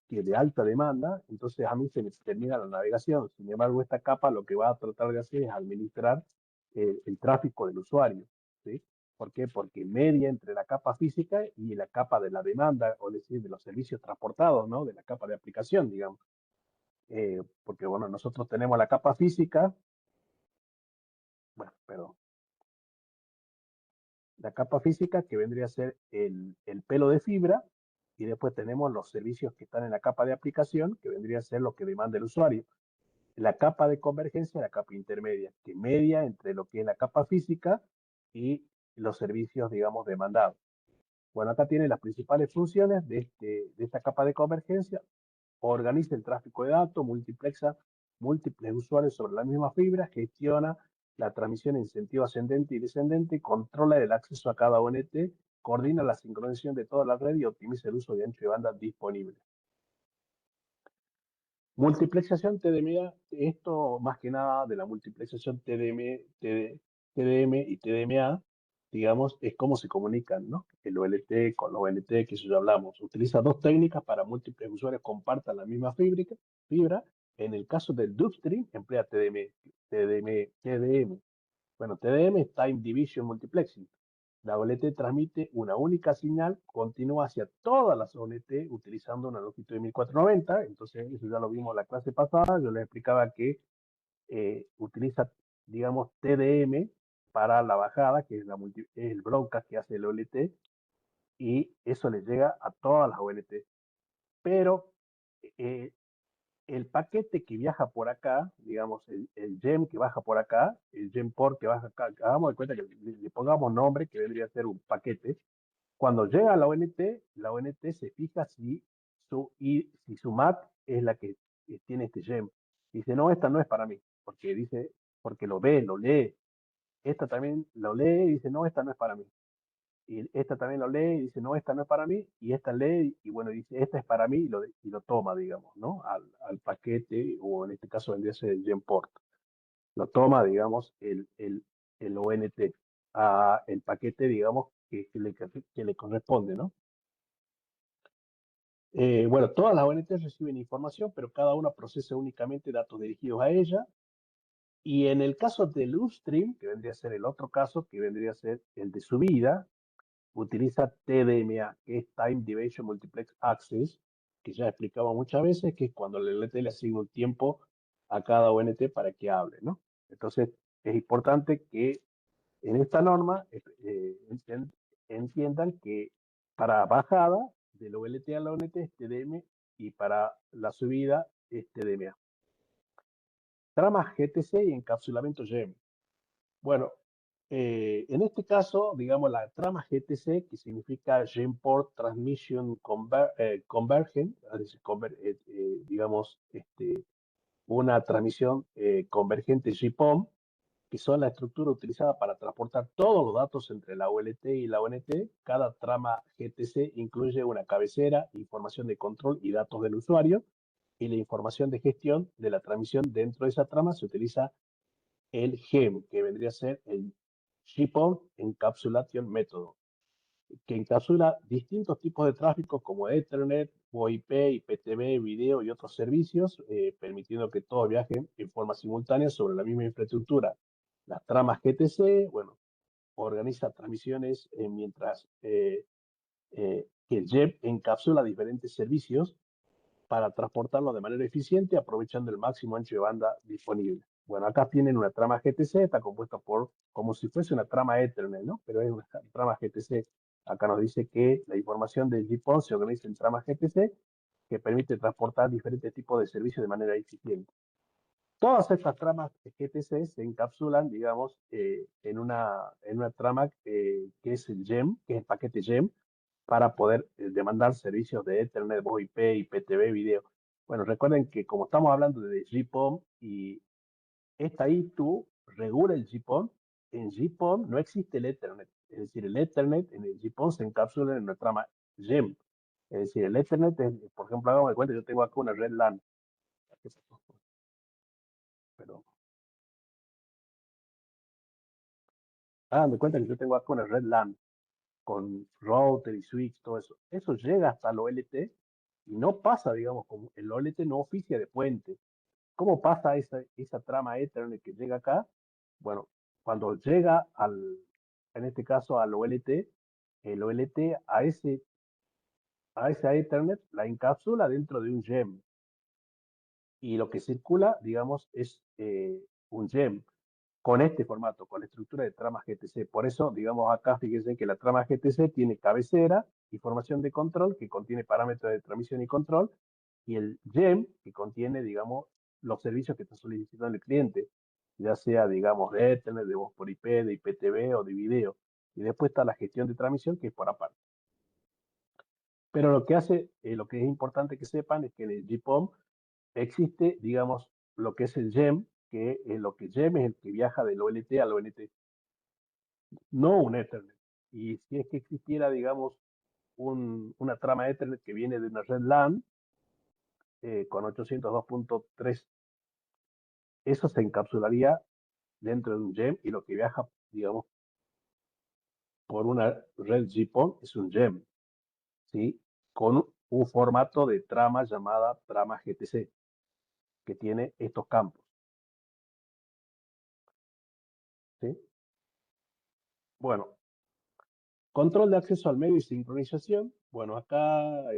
que de alta demanda, entonces a mí se me termina la navegación. Sin embargo, esta capa lo que va a tratar de hacer es administrar el tráfico del usuario, ¿sí? ¿Por qué? Porque media entre la capa física y la capa de la demanda, o decir, de los servicios transportados, ¿no?, de la capa de aplicación, digamos. Porque, bueno, nosotros tenemos la capa física, bueno, perdón, la capa física que vendría a ser el pelo de fibra, y después tenemos los servicios que están en la capa de aplicación, que vendría a ser lo que demanda el usuario. La capa de convergencia, la capa intermedia, que media entre lo que es la capa física y los servicios, digamos, demandados. Bueno, acá tiene las principales funciones de esta capa de convergencia. Organiza el tráfico de datos, multiplexa múltiples usuarios sobre la misma fibra, gestiona la transmisión en sentido ascendente y descendente, controla el acceso a cada ONT, coordina la sincronización de toda la red y optimiza el uso de ancho de banda disponible. Multiplexación TDMA, esto más que nada de la multiplexación TDM y TDMA, digamos, es cómo se comunican, ¿no?, el OLT con los ONT, que eso ya hablamos. Utiliza dos técnicas para múltiples usuarios compartan la misma fibra. En el caso del Dupstream, emplea TDM. Bueno, TDM es Time Division Multiplexing. La OLT transmite una única señal continua hacia todas las OLT utilizando una longitud de 1490. Entonces, eso ya lo vimos en la clase pasada. Yo les explicaba que utiliza, digamos, TDM para la bajada, que es el broadcast que hace el OLT, y eso le llega a todas las OLT. Pero eh, el paquete que viaja por acá, digamos, el gem que baja por acá, el gem port que baja acá, hagamos de cuenta que le pongamos nombre, que vendría a ser un paquete. Cuando llega a la ONT se fija si su MAC es la que tiene este gem. Dice, no, esta no es para mí, porque lo ve, lo lee. Esta también lo lee y dice, no, esta no es para mí. Y esta también lo lee y dice, no, esta no es para mí, y esta lee y bueno, dice, esta es para mí, y lo toma, digamos, ¿no?, al paquete, o en este caso vendría a ser el Genport. Lo toma, digamos, el ONT, el paquete, digamos, que le corresponde, ¿no? Bueno, todas las ONT reciben información, pero cada una procesa únicamente datos dirigidos a ella. Y en el caso del upstream, que vendría a ser el otro caso, que vendría a ser el de subida, utiliza TDMA, que es Time Division Multiplex Access, que ya he explicado muchas veces, que es cuando el LT le asigna un tiempo a cada ONT para que hable, ¿no? Entonces, es importante que en esta norma entiendan que para bajada del OLT a la ONT es TDM, y para la subida es TDMA. Trama GTC y encapsulamiento GEM. Bueno, en este caso, digamos, la trama GTC, que significa Gemport Transmission Convergent, es decir, digamos, una transmisión convergente GPON, que son la estructura utilizada para transportar todos los datos entre la OLT y la ONT. Cada trama GTC incluye una cabecera, información de control y datos del usuario, y la información de gestión de la transmisión. Dentro de esa trama se utiliza el GEM, que vendría a ser el GPON Encapsulation Método, que encapsula distintos tipos de tráfico como Ethernet, VoIP, IPTV, video y otros servicios, permitiendo que todos viajen en forma simultánea sobre la misma infraestructura. Las tramas GTC, bueno, organiza transmisiones mientras que el JEP encapsula diferentes servicios para transportarlo de manera eficiente, aprovechando el máximo ancho de banda disponible. Bueno, acá tienen una trama GTC, está compuesta por, como si fuese una trama Ethernet, ¿no? Pero es una trama GTC. Acá nos dice que la información del GPON se organiza en tramas GTC, que permite transportar diferentes tipos de servicios de manera eficiente. Todas estas tramas GTC se encapsulan, digamos, en una trama que es el GEM, que es el paquete GEM, para poder demandar servicios de Ethernet, VoIP, IPTV, video. Bueno, recuerden que como estamos hablando de GPON y esta I2 regula el GPON, en GPON no existe el Ethernet. Es decir, el Ethernet en el GPON se encapsula en una trama GEM. Es decir, el Ethernet, por ejemplo, hagamos de cuenta, yo tengo acá una red LAN. Pero hagan de cuenta que yo tengo acá una red LAN con router y switch, todo eso. Eso llega hasta el OLT y no pasa, digamos, como el OLT no oficia de puente. ¿Cómo pasa esa trama Ethernet que llega acá? Bueno, cuando llega en este caso al OLT, el OLT a esa Ethernet la encapsula dentro de un gem y lo que circula, digamos, es un gem con este formato, con la estructura de trama GTC. Por eso, digamos, acá fíjense que la trama GTC tiene cabecera, información de control, que contiene parámetros de transmisión y control, y el GEM, que contiene, digamos, los servicios que está solicitando el cliente, ya sea, digamos, de Ethernet, de voz por IP, de IPTV o de video. Y después está la gestión de transmisión, que es por aparte. Pero lo que hace, lo que es importante que sepan es que en el GPON existe, digamos, lo que es el GEM, que lo que GEM es el que viaja del OLT al ONT, no un Ethernet. Y si es que existiera, digamos, una trama Ethernet que viene de una red LAN con 802.3, eso se encapsularía dentro de un GEM y lo que viaja, digamos, por una red GPON es un GEM, ¿sí? Con un formato de trama llamada trama GTC, que tiene estos campos, ¿sí? Bueno, control de acceso al medio y sincronización. Bueno, acá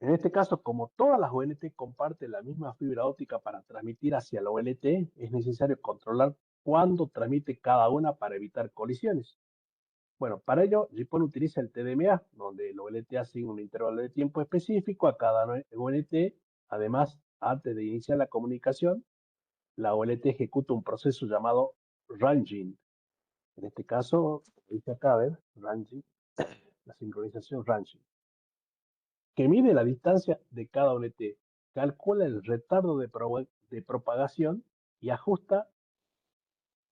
en este caso, como todas las ONT comparten la misma fibra óptica para transmitir hacia la OLT, es necesario controlar cuándo transmite cada una para evitar colisiones. Bueno, para ello, GPON utiliza el TDMA, donde el OLT asigna un intervalo de tiempo específico a cada OLT. Además, antes de iniciar la comunicación, la OLT ejecuta un proceso llamado ranging. En este caso, dice acá, a ver, ranging, la sincronización ranging, que mide la distancia de cada OLT, calcula el retardo de propagación y ajusta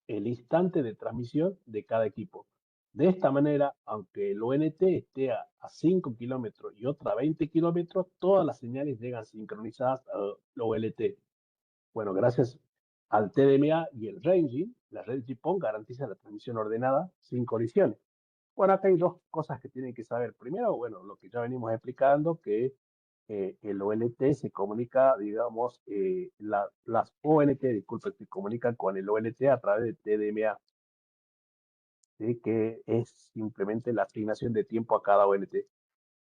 el instante de transmisión de cada equipo. De esta manera, aunque el ONT esté a 5 kilómetros y otra a 20 kilómetros, todas las señales llegan sincronizadas al OLT. Bueno, gracias al TDMA y el ranging, la red GPON garantiza la transmisión ordenada sin colisiones. Bueno, acá hay dos cosas que tienen que saber. Primero, bueno, lo que ya venimos explicando, que el OLT se comunica, digamos, las ONT, disculpe, se comunican con el OLT a través de TDMA, ¿sí? Que es simplemente la asignación de tiempo a cada ONT.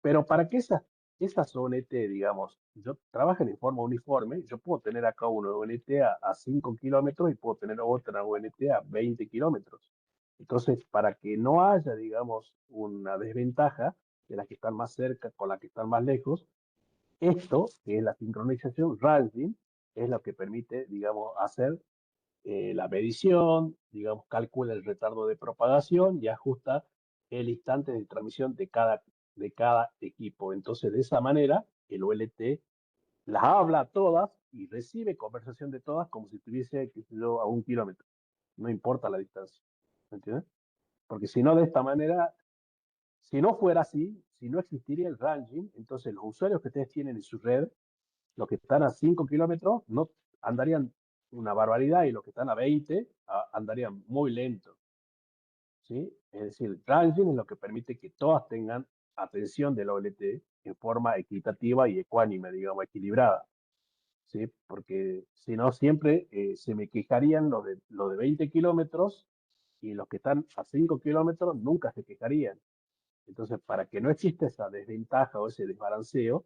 Pero para que esas ONT, digamos, yo trabajen en forma uniforme, yo puedo tener acá una ONT a 5 kilómetros y puedo tener otra ONT a 20 kilómetros. Entonces, para que no haya, digamos, una desventaja de las que están más cerca con las que están más lejos, esto, que es la sincronización ranging, es lo que permite, digamos, hacer la medición, digamos, calcula el retardo de propagación y ajusta el instante de transmisión de cada equipo. Entonces, de esa manera, el OLT las habla a todas y recibe conversación de todas como si estuviese, qué sé yo, a 1 kilómetro. No importa la distancia. ¿Me entiendes? Porque si no, de esta manera, si no fuera así, si no existiría el ranging, entonces los usuarios que ustedes tienen en su red, los que están a 5 kilómetros, no andarían una barbaridad y los que están a 20 andarían muy lento, ¿sí? Es decir, el ranging es lo que permite que todas tengan atención del OLT en forma equitativa y ecuánime, digamos, equilibrada, ¿sí? Porque si no, siempre se me quejarían los de 20 kilómetros y los que están a 5 kilómetros nunca se quejarían. Entonces, para que no exista esa desventaja o ese desbalanceo,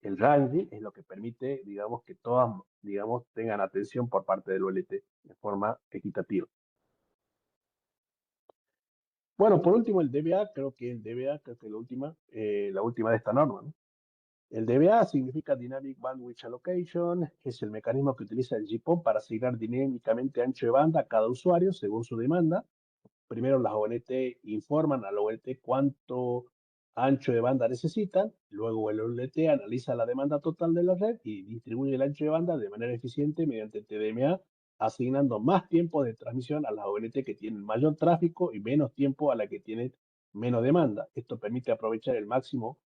el ranging es lo que permite, digamos, que todas, digamos, tengan atención por parte del OLT de forma equitativa. Bueno, por último, el DBA, creo que es la última de esta norma, ¿no? El DBA significa Dynamic Bandwidth Allocation, que es el mecanismo que utiliza el GPON para asignar dinámicamente ancho de banda a cada usuario según su demanda. Primero las ONT informan al OLT cuánto ancho de banda necesitan, luego el OLT analiza la demanda total de la red y distribuye el ancho de banda de manera eficiente mediante TDMA, asignando más tiempo de transmisión a las ONT que tienen mayor tráfico y menos tiempo a la que tienen menos demanda. Esto permite aprovechar el máximo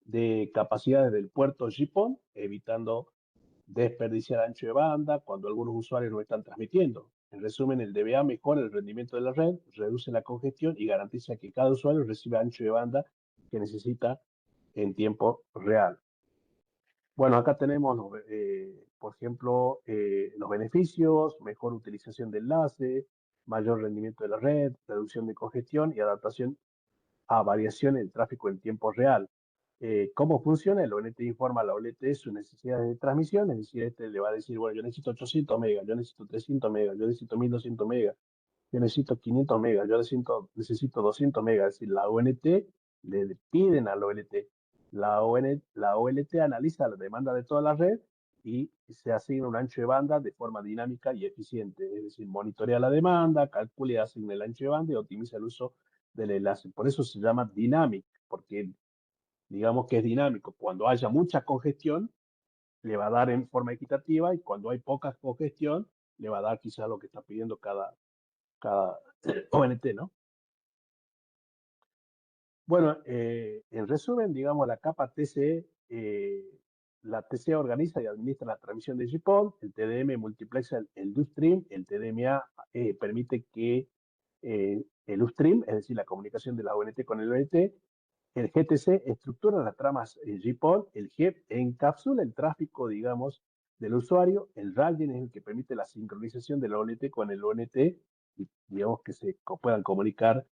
de capacidades del puerto GPON, evitando desperdiciar ancho de banda cuando algunos usuarios no están transmitiendo. En resumen, el DBA mejora el rendimiento de la red, reduce la congestión y garantiza que cada usuario reciba ancho de banda que necesita en tiempo real. Bueno, acá tenemos, por ejemplo, los beneficios, mejor utilización de enlace, mayor rendimiento de la red, reducción de congestión y adaptación a variaciones del tráfico en tiempo real. ¿Cómo funciona? El ONT informa a la OLT sus necesidades de transmisión, es decir, este le va a decir, bueno, yo necesito 800 megas, yo necesito 300 megas, yo necesito 1200 megas, yo necesito 500 megas, yo necesito 200 megas. Es decir, la ONT le piden a la OLT. La OLT analiza la demanda de toda la red y se asigna un ancho de banda de forma dinámica y eficiente. Es decir, monitorea la demanda, calcula y asigna el ancho de banda y optimiza el uso del enlace. Por eso se llama dynamic, porque digamos que es dinámico. Cuando haya mucha congestión, le va a dar en forma equitativa y cuando hay poca congestión, le va a dar quizás lo que está pidiendo cada ONT, ¿no? Bueno, en resumen, digamos, la capa TCE, la TCE organiza y administra la transmisión de GPON, el TDM multiplexa el upstream, el TDMA permite que el upstream, es decir, la comunicación de la ONT con el ONT, el GTC estructura las tramas GPON, el GEP encapsula el tráfico, digamos, del usuario, el RALGIN es el que permite la sincronización de la ONT con el ONT y, digamos, que se puedan comunicar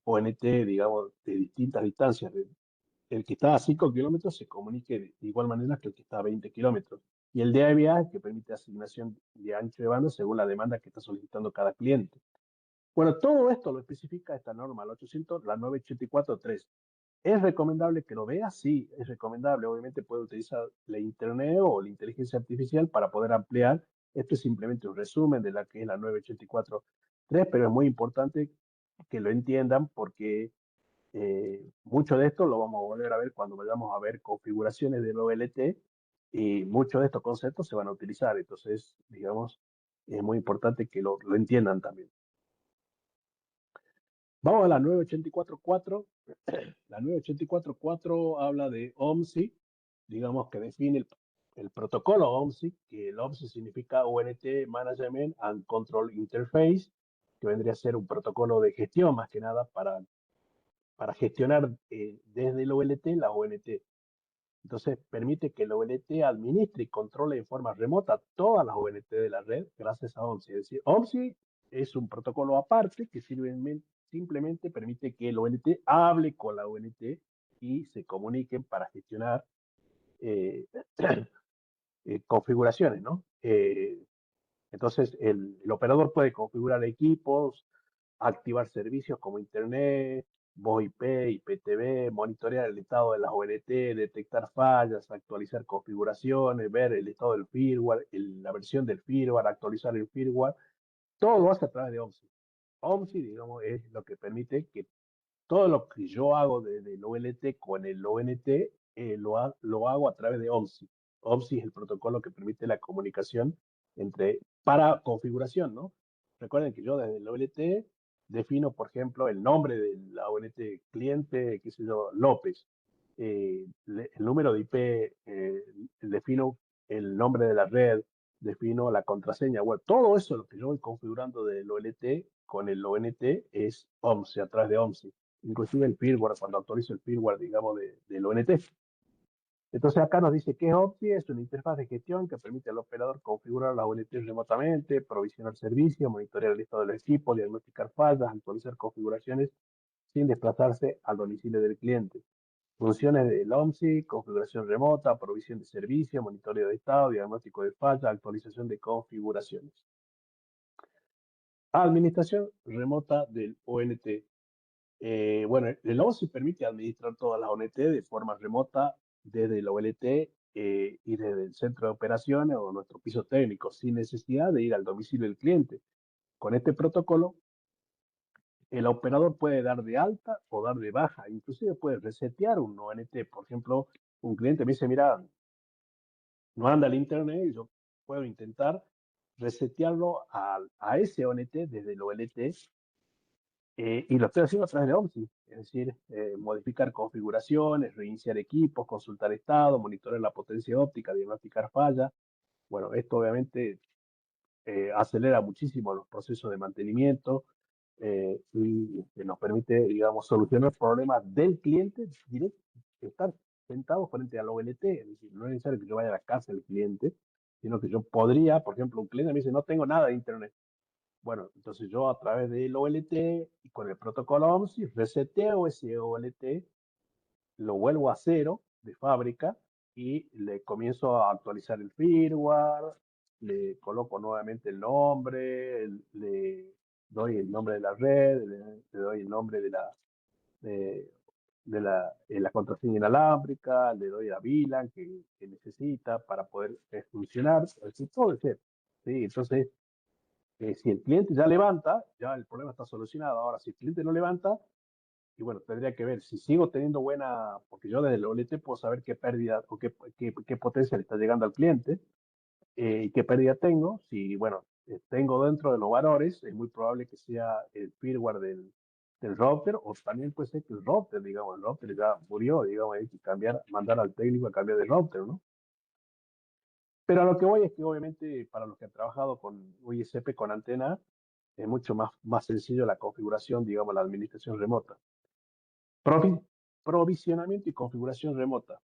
ONT, digamos, de distintas distancias. El que está a 5 kilómetros se comunique de igual manera que el que está a 20 kilómetros. Y el DABA que permite asignación de ancho de banda según la demanda que está solicitando cada cliente. Bueno, todo esto lo especifica esta norma, la 800, la 984.3. ¿Es recomendable que lo vea? Sí, es recomendable. Obviamente puede utilizar la Internet o la inteligencia artificial para poder ampliar. Esto es simplemente un resumen de la que es la 984.3, pero es muy importante que lo entiendan porque mucho de esto lo vamos a volver a ver cuando vayamos a ver configuraciones del OLT y muchos de estos conceptos se van a utilizar. Entonces, digamos, es muy importante que lo entiendan también. Vamos a la 984.4. La 984.4 habla de OMSI, digamos que define el protocolo OMSI, que el OMSI significa ONT Management and Control Interface, que vendría a ser un protocolo de gestión más que nada para gestionar desde el OLT la ONT. Entonces permite que el OLT administre y controle de forma remota todas las ONT de la red gracias a OMSI. Es decir, OMSI es un protocolo aparte que simplemente permite que el ONT hable con la ONT y se comuniquen para gestionar eh, configuraciones, ¿no? Entonces el operador puede configurar equipos, activar servicios como Internet, voz IP, IPTV, monitorear el estado de las ONT, detectar fallas, actualizar configuraciones, ver el estado del firmware, la versión del firmware, actualizar el firmware. Todo lo hace a través de OMSI. OMSI, digamos, es lo que permite que todo lo que yo hago desde el OLT con el ONT lo hago a través de OMSI. OMSI es el protocolo que permite la comunicación para configuración, ¿no? Recuerden que yo desde el OLT defino, por ejemplo, el nombre de la ONT cliente, qué sé yo, López. El número de IP, defino el nombre de la red, defino la contraseña web. Todo eso, lo que yo voy configurando del OLT con el ONT es OMSI, a través de OMSI. Inclusive el firmware, cuando actualizo el firmware, digamos, del ONT. Entonces acá nos dice que OMSI es una interfaz de gestión que permite al operador configurar la ONT remotamente, provisionar servicios, monitorear el estado del equipo, diagnosticar fallas, actualizar configuraciones sin desplazarse al domicilio del cliente. Funciones del OMSI, configuración remota, provisión de servicios, monitoreo de estado, diagnóstico de fallas, actualización de configuraciones. Administración remota del ONT. Bueno, el OMSI permite administrar todas las ONT de forma remota desde el OLT y desde el centro de operaciones o nuestro piso técnico, sin necesidad de ir al domicilio del cliente. Con este protocolo, el operador puede dar de alta o dar de baja, inclusive puede resetear un ONT. Por ejemplo, un cliente me dice, mira, no anda el internet y yo puedo intentar resetearlo a ese ONT desde el OLT Y lo estoy haciendo a través de OMSI, es decir, modificar configuraciones, reiniciar equipos, consultar estado, monitorear la potencia óptica, diagnosticar fallas. Bueno, esto obviamente acelera muchísimo los procesos de mantenimiento y nos permite, digamos, solucionar problemas del cliente directo, estar sentado frente al OLT, es decir, no es necesario que yo vaya a la casa del cliente, sino que yo podría, por ejemplo, un cliente me dice, no tengo nada de internet. Bueno, entonces yo a través del OLT y con el protocolo OMSI reseteo ese OLT, lo vuelvo a cero de fábrica y le comienzo a actualizar el firmware, le coloco nuevamente el nombre, le doy el nombre de la red, le doy el nombre de, la contraseña inalámbrica, le doy la VLAN que necesita para poder funcionar, es decir, todo de cero. ¿Sí? Entonces, si el cliente ya levanta, ya el problema está solucionado. Ahora, si el cliente no levanta, y bueno, tendría que ver si sigo teniendo buena, porque yo desde el OLT puedo saber qué pérdida o qué potencia le está llegando al cliente y qué pérdida tengo. Si, bueno, tengo dentro de los valores, es muy probable que sea el firmware del router o también puede ser que el router, digamos, el router ya murió, digamos, hay que cambiar, mandar al técnico a cambiar de router, ¿no? Pero a lo que voy es que obviamente para los que han trabajado con UISP con antena, es mucho más sencillo la configuración, digamos, la administración remota. Provi- Provisionamiento y configuración remota.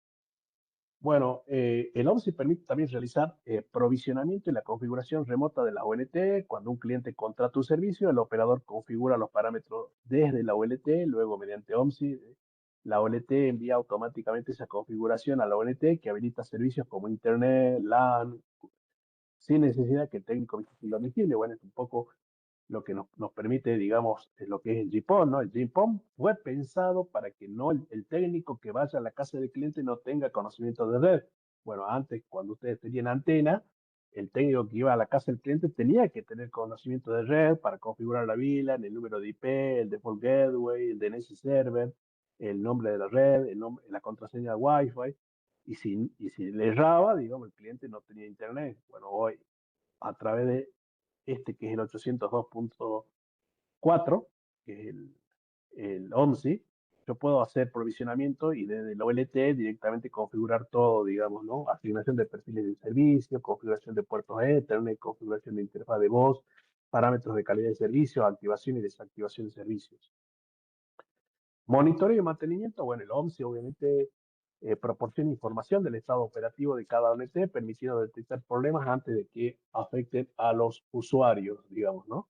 Bueno, el OMSI permite también realizar provisionamiento y la configuración remota de la ONT. Cuando un cliente contrata un servicio, el operador configura los parámetros desde la OLT, luego mediante OMSI, la OLT envía automáticamente esa configuración a la ONT que habilita servicios como Internet, LAN, sin necesidad que el técnico visite el domicilio. Bueno, es un poco lo que nos permite, digamos, lo que es el GPON, ¿no? El GPON fue pensado para que no el técnico que vaya a la casa del cliente no tenga conocimiento de red. Bueno, antes, cuando ustedes tenían antena, el técnico que iba a la casa del cliente tenía que tener conocimiento de red para configurar la VLAN, el número de IP, el default gateway, el DNS server, el nombre de la red, la contraseña de Wi-Fi. Y si le erraba, digamos, el cliente no tenía internet. Bueno, hoy, a través de que es el 802.4, que es el OMSI, yo puedo hacer provisionamiento y desde el OLT directamente configurar todo, digamos, ¿no? Asignación de perfiles de servicio, configuración de puertos Ethernet, configuración de interfaz de voz, parámetros de calidad de servicio, activación y desactivación de servicios. Monitoreo y mantenimiento, bueno, el OMSI obviamente proporciona información del estado operativo de cada ONT, permitiendo detectar problemas antes de que afecten a los usuarios, digamos, ¿no?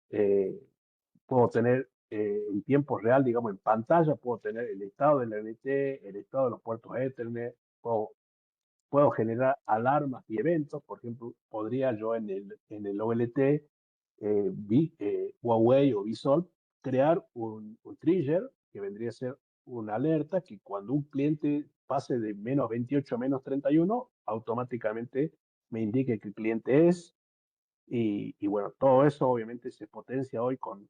Eh, Puedo tener en tiempo real, digamos, en pantalla, puedo tener el estado del ONT, el estado de los puertos Ethernet, puedo generar alarmas y eventos. Por ejemplo, podría yo en el OLT, Huawei o Visol, crear un trigger que vendría a ser una alerta que cuando un cliente pase de -28 a -31, automáticamente me indique que el cliente es, y bueno, todo eso obviamente se potencia hoy con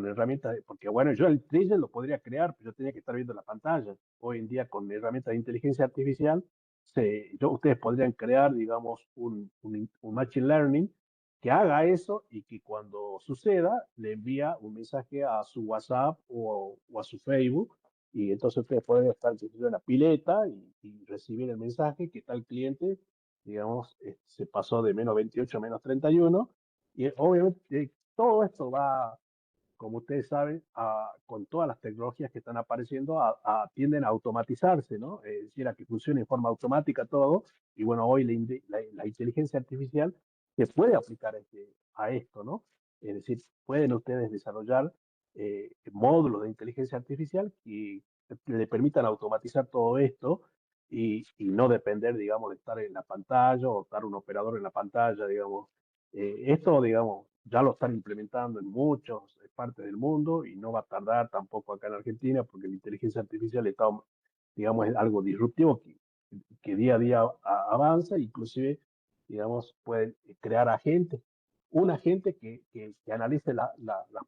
herramientas, porque bueno, yo el trigger lo podría crear, pero yo tenía que estar viendo la pantalla. Hoy en día con herramientas de inteligencia artificial, ustedes podrían crear, digamos, un machine learning que haga eso y que cuando suceda le envía un mensaje a su WhatsApp o a su Facebook. Y entonces ustedes pueden estar en la pileta y recibir el mensaje que tal cliente, digamos, se pasó de -28 a -31. Y obviamente todo esto va, como ustedes saben, con todas las tecnologías que están apareciendo, tienden a automatizarse, ¿no? Es decir, a que funcione de forma automática todo. Y bueno, hoy la inteligencia artificial se puede aplicar a esto, ¿no? Es decir, pueden ustedes desarrollar módulos de inteligencia artificial que le permitan automatizar todo esto y no depender, digamos, de estar en la pantalla o estar un operador en la pantalla, digamos. Esto, digamos, ya lo están implementando en muchas partes del mundo y no va a tardar tampoco acá en Argentina porque la inteligencia artificial está, digamos, es algo disruptivo que día a día avanza, inclusive, digamos, pueden crear agentes. Un agente que analice la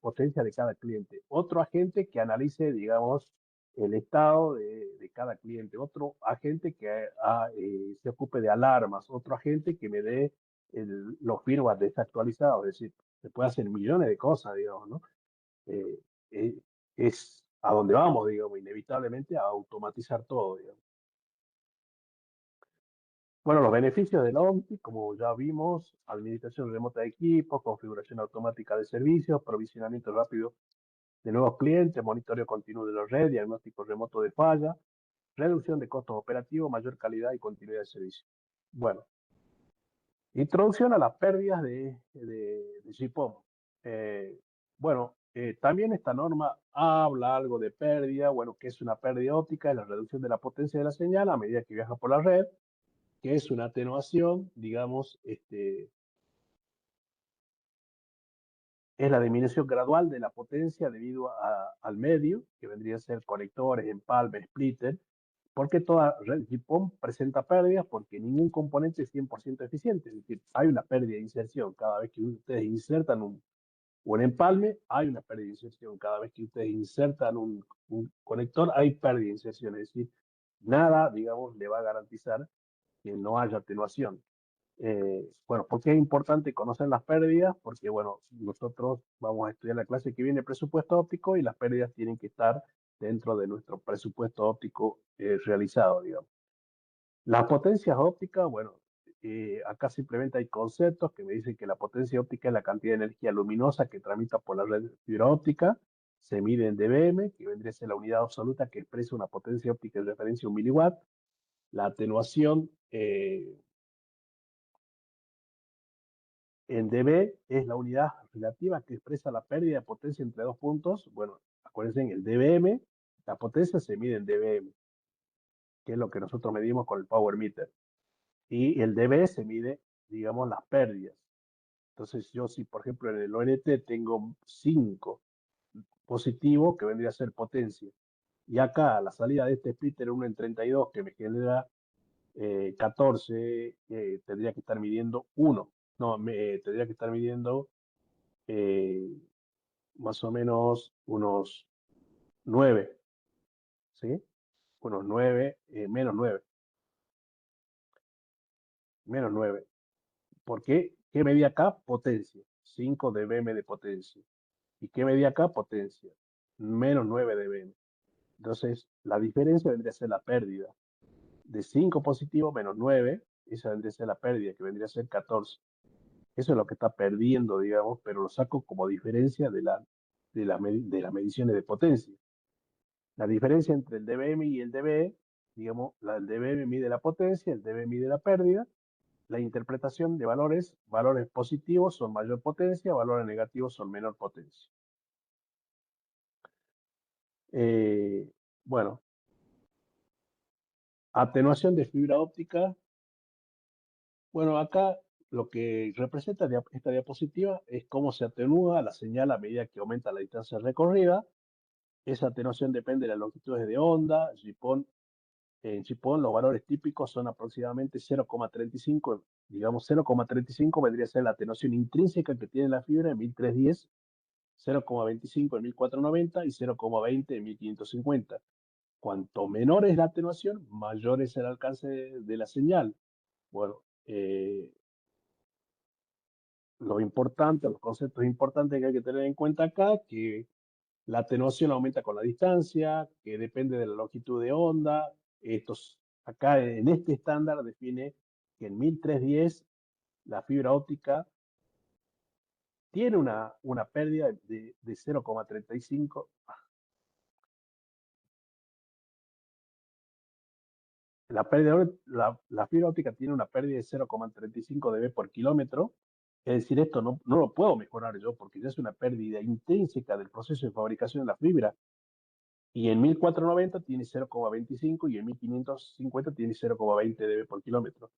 potencia de cada cliente, otro agente que analice, digamos, el estado de cada cliente, otro agente que se ocupe de alarmas, otro agente que me dé los firmware desactualizados, es decir, se puede hacer millones de cosas, digamos, ¿no? es a donde vamos, digamos, inevitablemente a automatizar todo, digamos. Bueno, los beneficios del OMTI, como ya vimos, administración remota de equipos, configuración automática de servicios, provisionamiento rápido de nuevos clientes, monitoreo continuo de la red, diagnóstico remoto de falla, reducción de costos operativos, mayor calidad y continuidad de servicio. Bueno, introducción a las pérdidas de GPON. Bueno, también esta norma habla algo de pérdida, bueno, que es una pérdida óptica, es la reducción de la potencia de la señal a medida que viaja por la red, que es una atenuación, digamos, es la disminución gradual de la potencia debido al medio, que vendría a ser conectores, empalme, splitter, porque toda red GPON presenta pérdidas porque ningún componente es 100% eficiente, es decir, hay una pérdida de inserción cada vez que ustedes insertan un empalme, hay una pérdida de inserción, cada vez que ustedes insertan un conector, hay pérdida de inserción, es decir, nada, digamos, le va a garantizar que no haya atenuación. Bueno, ¿por qué es importante conocer las pérdidas? Porque, bueno, nosotros vamos a estudiar la clase que viene presupuesto óptico y las pérdidas tienen que estar dentro de nuestro presupuesto óptico realizado, digamos. Las potencias ópticas, bueno, acá simplemente hay conceptos que me dicen que la potencia óptica es la cantidad de energía luminosa que tramita por la red de fibra óptica, se mide en dBm, que vendría a ser la unidad absoluta que expresa una potencia óptica de referencia a un miliwatt. La atenuación en dB es la unidad relativa que expresa la pérdida de potencia entre dos puntos. Bueno, acuérdense, en el dBm, la potencia se mide en dBm, que es lo que nosotros medimos con el power meter. Y el dB se mide, digamos, las pérdidas. Entonces, yo si, por ejemplo, en el ONT tengo 5 positivo, que vendría a ser potencia, y acá la salida de este splitter 1 en 32, que me genera 14, tendría que estar midiendo 1. No, tendría que estar midiendo más o menos unos 9, ¿sí? Unos 9, menos 9, menos 9. ¿Por qué? ¿Qué medía acá? Potencia, 5 dBm de potencia. ¿Y qué medía acá? Potencia, menos 9 dBm. Entonces, la diferencia vendría a ser la pérdida. De 5 positivo menos 9, esa vendría a ser la pérdida, que vendría a ser 14. Eso es lo que está perdiendo, digamos, pero lo saco como diferencia de las mediciones de potencia. La diferencia entre el dBm y el dBe, digamos, el dBm mide la potencia, el dB mide la pérdida. La interpretación de valores positivos son mayor potencia, valores negativos son menor potencia. Bueno, atenuación de fibra óptica. Bueno, acá lo que representa esta diapositiva es cómo se atenúa la señal a medida que aumenta la distancia recorrida. Esa atenuación depende de las longitudes de onda. En GPON los valores típicos son aproximadamente 0,35, digamos 0,35 vendría a ser la atenuación intrínseca que tiene la fibra en 1310, 0,25 en 1490 y 0,20 en 1550. Cuanto menor es la atenuación, mayor es el alcance de la señal. Bueno, los conceptos importantes que hay que tener en cuenta acá, que la atenuación aumenta con la distancia, que depende de la longitud de onda. Acá en este estándar define que en 1310 la fibra óptica tiene una pérdida de 0,35. La fibra óptica tiene una pérdida de 0,35 dB por kilómetro. Es decir, esto no lo puedo mejorar yo porque ya es una pérdida intrínseca del proceso de fabricación de la fibra. Y en 1490 tiene 0,25 y en 1550 tiene 0,20 dB por kilómetro.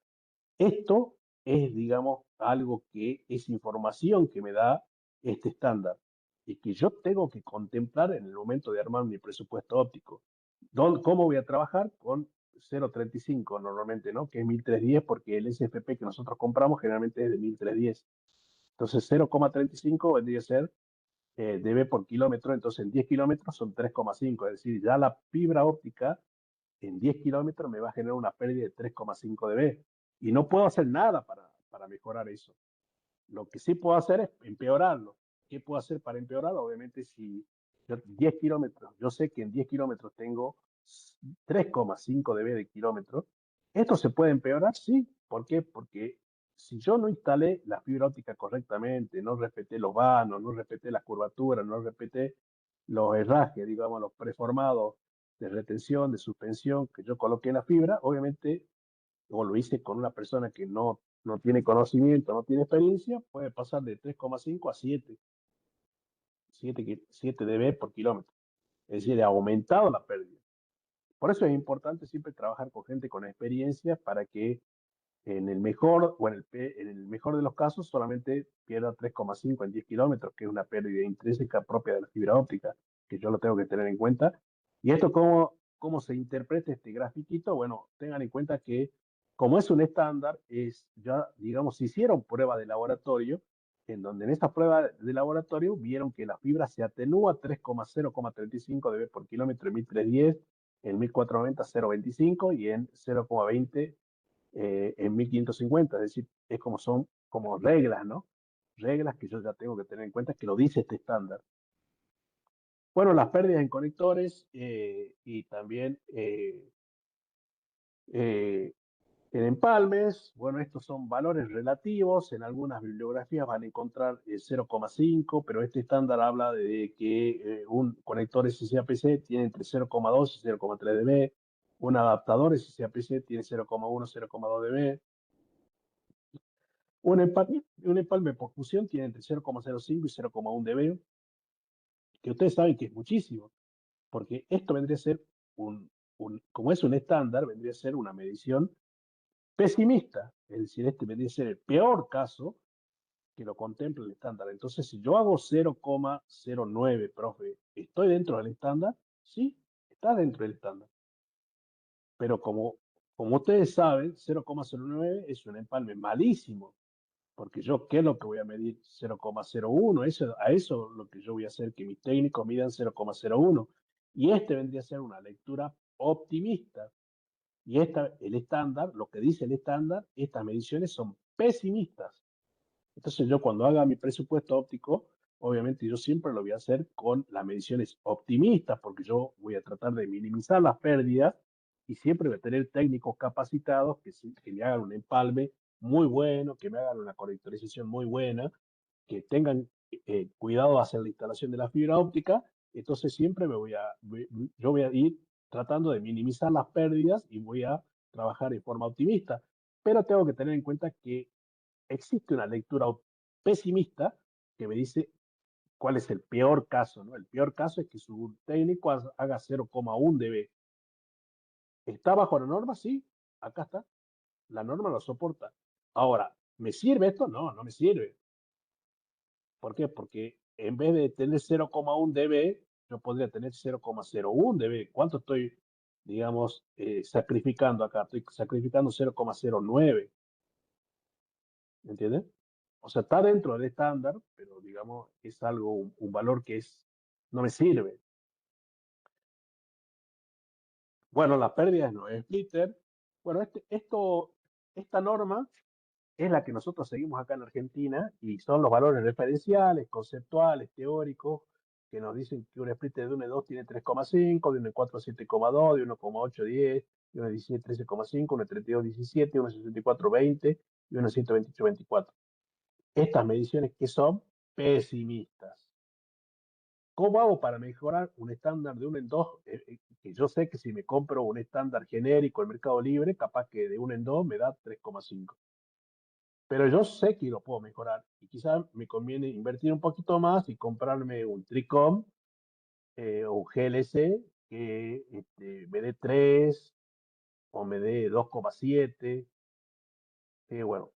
Esto es, digamos, algo que es información que me da este estándar y que yo tengo que contemplar en el momento de armar mi presupuesto óptico. ¿Cómo voy a trabajar? Con 0,35 normalmente, ¿no? Que es 1310 porque el SFP que nosotros compramos generalmente es de 1310. Entonces 0,35 vendría a ser dB por kilómetro, entonces en 10 kilómetros son 3,5, es decir, ya la fibra óptica en 10 kilómetros me va a generar una pérdida de 3,5 dB. Y no puedo hacer nada para mejorar eso. Lo que sí puedo hacer es empeorarlo. ¿Qué puedo hacer para empeorarlo? Obviamente, si 10 kilómetros, yo sé que en 10 kilómetros tengo 3,5 dB de kilómetro. ¿Esto se puede empeorar? Sí. ¿Por qué? Porque si yo no instalé la fibra óptica correctamente, no respeté los vanos, no respeté las curvaturas, no respeté los herrajes, digamos, los preformados de retención, de suspensión que yo coloqué en la fibra, obviamente, o lo hice con una persona que no tiene conocimiento, no tiene experiencia, puede pasar de 3,5 a 7 dB por kilómetro. Es decir, ha aumentado la pérdida. Por eso es importante siempre trabajar con gente con experiencia para que en el mejor o en el mejor de los casos solamente pierda 3,5 en 10 kilómetros, que es una pérdida intrínseca propia de la fibra óptica, que yo lo tengo que tener en cuenta. ¿Y esto cómo se interpreta este grafiquito? Bueno, tengan en cuenta que como es un estándar, ya, digamos, se hicieron pruebas de laboratorio, en donde en esta prueba de laboratorio vieron que la fibra se atenúa 3,0,35 dB por kilómetro en 1310, en 1490 0,25 y en 0,20 en 1550, es decir, son como reglas, ¿no? Reglas que yo ya tengo que tener en cuenta que lo dice este estándar. Bueno, las pérdidas en conectores y también eh, en empalmes, bueno, estos son valores relativos, en algunas bibliografías van a encontrar 0,5, pero este estándar habla de que un conector SCAPC tiene entre 0,2 y 0,3 dB, un adaptador SCAPC tiene 0,1, 0,2 dB, un empalme por fusión tiene entre 0,05 y 0,1 dB, que ustedes saben que es muchísimo, porque esto vendría a ser como es un estándar, vendría a ser una medición pesimista, es decir, este vendría a ser el peor caso que lo contempla el estándar. Entonces, si yo hago 0,09, profe, ¿estoy dentro del estándar? Sí, está dentro del estándar. Pero como ustedes saben, 0,09 es un empalme malísimo, porque yo, ¿qué es lo que voy a medir? 0,01, a eso lo que yo voy a hacer, que mis técnicos midan 0,01. Y este vendría a ser una lectura optimista. Y el estándar, lo que dice el estándar, estas mediciones son pesimistas. Entonces yo cuando haga mi presupuesto óptico, obviamente yo siempre lo voy a hacer con las mediciones optimistas, porque yo voy a tratar de minimizar las pérdidas y siempre voy a tener técnicos capacitados que me hagan un empalme muy bueno, que me hagan una conectorización muy buena, que tengan cuidado de hacer la instalación de la fibra óptica. Entonces siempre yo voy a ir tratando de minimizar las pérdidas y voy a trabajar de forma optimista. Pero tengo que tener en cuenta que existe una lectura pesimista que me dice cuál es el peor caso, ¿no? El peor caso es que su técnico haga 0,1 dB. ¿Está bajo la norma? Sí, acá está. La norma lo soporta. Ahora, ¿me sirve esto? No, no me sirve. ¿Por qué? Porque en vez de tener 0,1 dB, yo podría tener 0,01 dB. ¿Cuánto estoy, digamos, sacrificando acá? Estoy sacrificando 0,09. ¿Me entiendes? O sea, está dentro del estándar, pero digamos, es algo, un valor que no me sirve. Bueno, las pérdidas no es splitter. Bueno, esta norma es la que nosotros seguimos acá en Argentina y son los valores referenciales, conceptuales, teóricos, que nos dicen que un splitter de 1.2 tiene 3,5, de 1.4 7,2, de 1,8 10, de 1,17 13,5, 1,32 17, 1,64 20 y 1,128 24. Estas mediciones que son pesimistas. ¿Cómo hago para mejorar un estándar de 1 en 2? Que yo sé que si me compro un estándar genérico en Mercado Libre, capaz que de 1 en 2 me da 3,5. Pero yo sé que lo puedo mejorar y quizás me conviene invertir un poquito más y comprarme un Tricom o un GLC que me dé 3 o me dé 2,7. Bueno,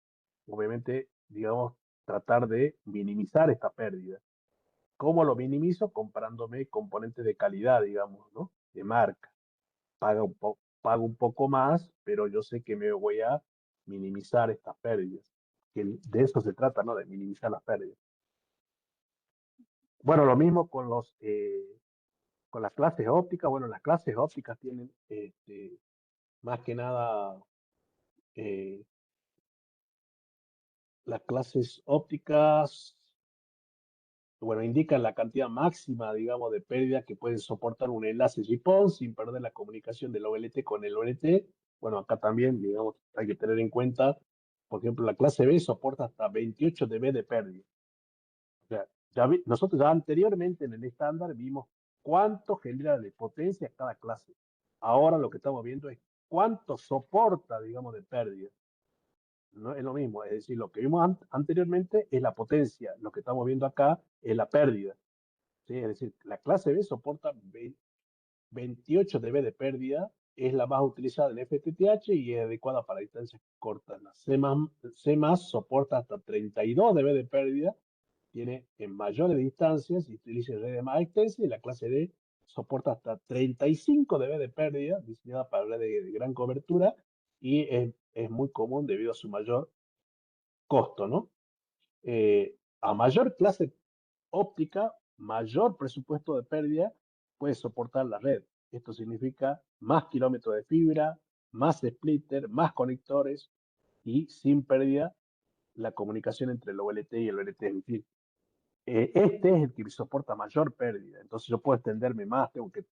obviamente, digamos, tratar de minimizar esta pérdida. ¿Cómo lo minimizo? Comprándome componentes de calidad, digamos, ¿no? De marca. Pago un poco más, pero yo sé que me voy a minimizar estas pérdidas. Que de eso se trata, ¿no? De minimizar las pérdidas. Bueno, lo mismo con las clases ópticas. Bueno, las clases ópticas tienen más que nada eh, las clases ópticas. bueno, indican la cantidad máxima, digamos, de pérdida que puede soportar un enlace GPON sin perder la comunicación del OLT con el ONT. Bueno, acá también, digamos, hay que tener en cuenta, por ejemplo, la clase B soporta hasta 28 dB de pérdida. O sea, nosotros ya anteriormente en el estándar vimos cuánto genera de potencia cada clase. Ahora lo que estamos viendo es cuánto soporta, digamos, de pérdida. No es lo mismo, es decir, lo que vimos anteriormente es la potencia, lo que estamos viendo acá es la pérdida. ¿Sí? Es decir, la clase B soporta 28 dB de pérdida, es la más utilizada en FTTH y es adecuada para distancias cortas. La C+, soporta hasta 32 dB de pérdida, tiene en mayores distancias y utiliza redes más extensas, y la clase D soporta hasta 35 dB de pérdida, diseñada para redes de gran cobertura, y es muy común debido a su mayor costo, ¿no? A mayor clase óptica, mayor presupuesto de pérdida puede soportar la red. Esto significa más kilómetros de fibra, más splitter, más conectores y sin pérdida la comunicación entre el OLT y el OLT. Es decir, este es el que soporta mayor pérdida. Entonces yo puedo extenderme más,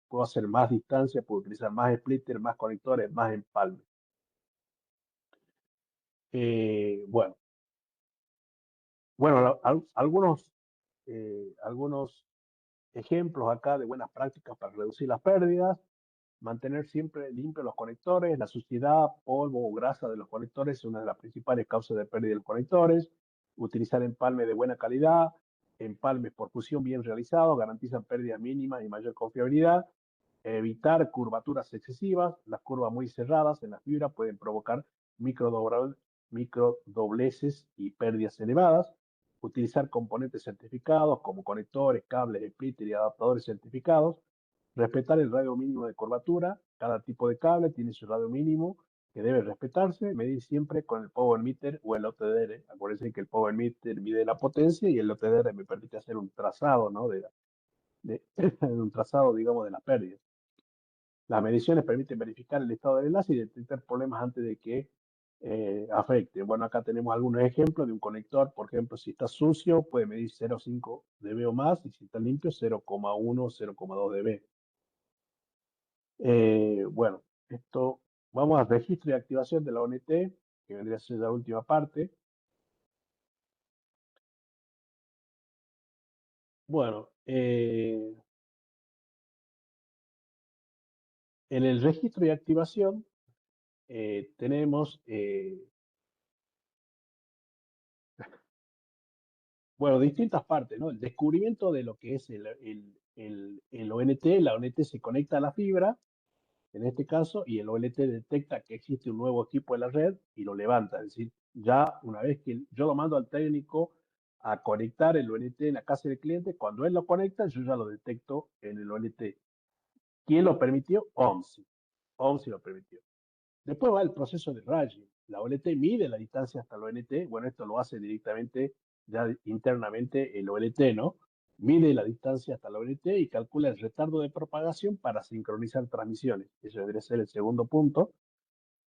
puedo hacer más distancia, puedo utilizar más splitter, más conectores, más empalme. Bueno, algunos ejemplos acá de buenas prácticas para reducir las pérdidas: mantener siempre limpios los conectores. La suciedad, polvo o grasa de los conectores es una de las principales causas de pérdida de los conectores. Utilizar empalme de buena calidad, empalmes por fusión bien realizados, garantizan pérdidas mínimas y mayor confiabilidad. Evitar curvaturas excesivas. Las curvas muy cerradas en la fibra pueden provocar microdobleces y pérdidas elevadas. Utilizar componentes certificados como conectores, cables, splitter y adaptadores certificados. Respetar el radio mínimo de curvatura. Cada tipo de cable tiene su radio mínimo que debe respetarse. Medir siempre con el power meter o el OTDR. Acuérdense que el power meter mide la potencia y el OTDR me permite hacer un trazado, ¿no? Un trazado, digamos, de las pérdidas. Las mediciones permiten verificar el estado del enlace y detectar problemas antes de que afecten. Bueno, acá tenemos algunos ejemplos de un conector. Por ejemplo, si está sucio, puede medir 0,5 dB o más, y si está limpio, 0,1, 0,2 dB. Bueno, vamos al registro y activación de la ONT, que vendría a ser la última parte. Bueno, en el registro y activación tenemos, bueno, distintas partes, ¿no? El descubrimiento de lo que es el ONT. La ONT se conecta a la fibra, en este caso, y el OLT detecta que existe un nuevo equipo en la red y lo levanta. Es decir, ya una vez que yo lo mando al técnico a conectar el ONT en la casa del cliente, cuando él lo conecta, yo ya lo detecto en el ONT. ¿Quién lo permitió? OMSI. OMSI lo permitió. Después va el proceso de raying. La OLT mide la distancia hasta el ONT. Bueno, esto lo hace directamente ya internamente el OLT, ¿no? Mide la distancia hasta la OLT y calcula el retardo de propagación para sincronizar transmisiones. Eso debería ser el segundo punto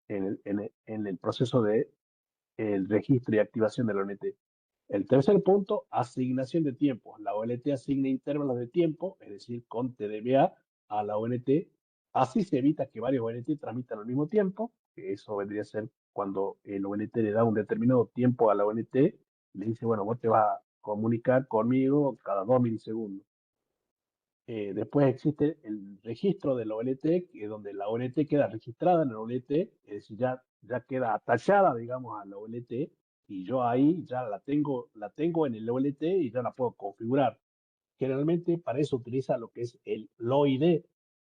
en el proceso de el registro y activación de la ONT. El tercer punto, asignación de tiempo. La OLT asigna intervalos de tiempo, es decir, con TDMA a la ONT. Así se evita que varios ONT transmitan al mismo tiempo, que eso vendría a ser cuando el ONT le da un determinado tiempo a la ONT, le dice, bueno, vos te vas a comunicar conmigo cada 2 milisegundos. Después existe el registro de la OLT, que es donde la OLT queda registrada en la OLT, es decir, ya queda atachada, digamos, a la OLT, y yo ahí ya la tengo en el OLT y ya la puedo configurar. Generalmente para eso utiliza lo que es el LOID,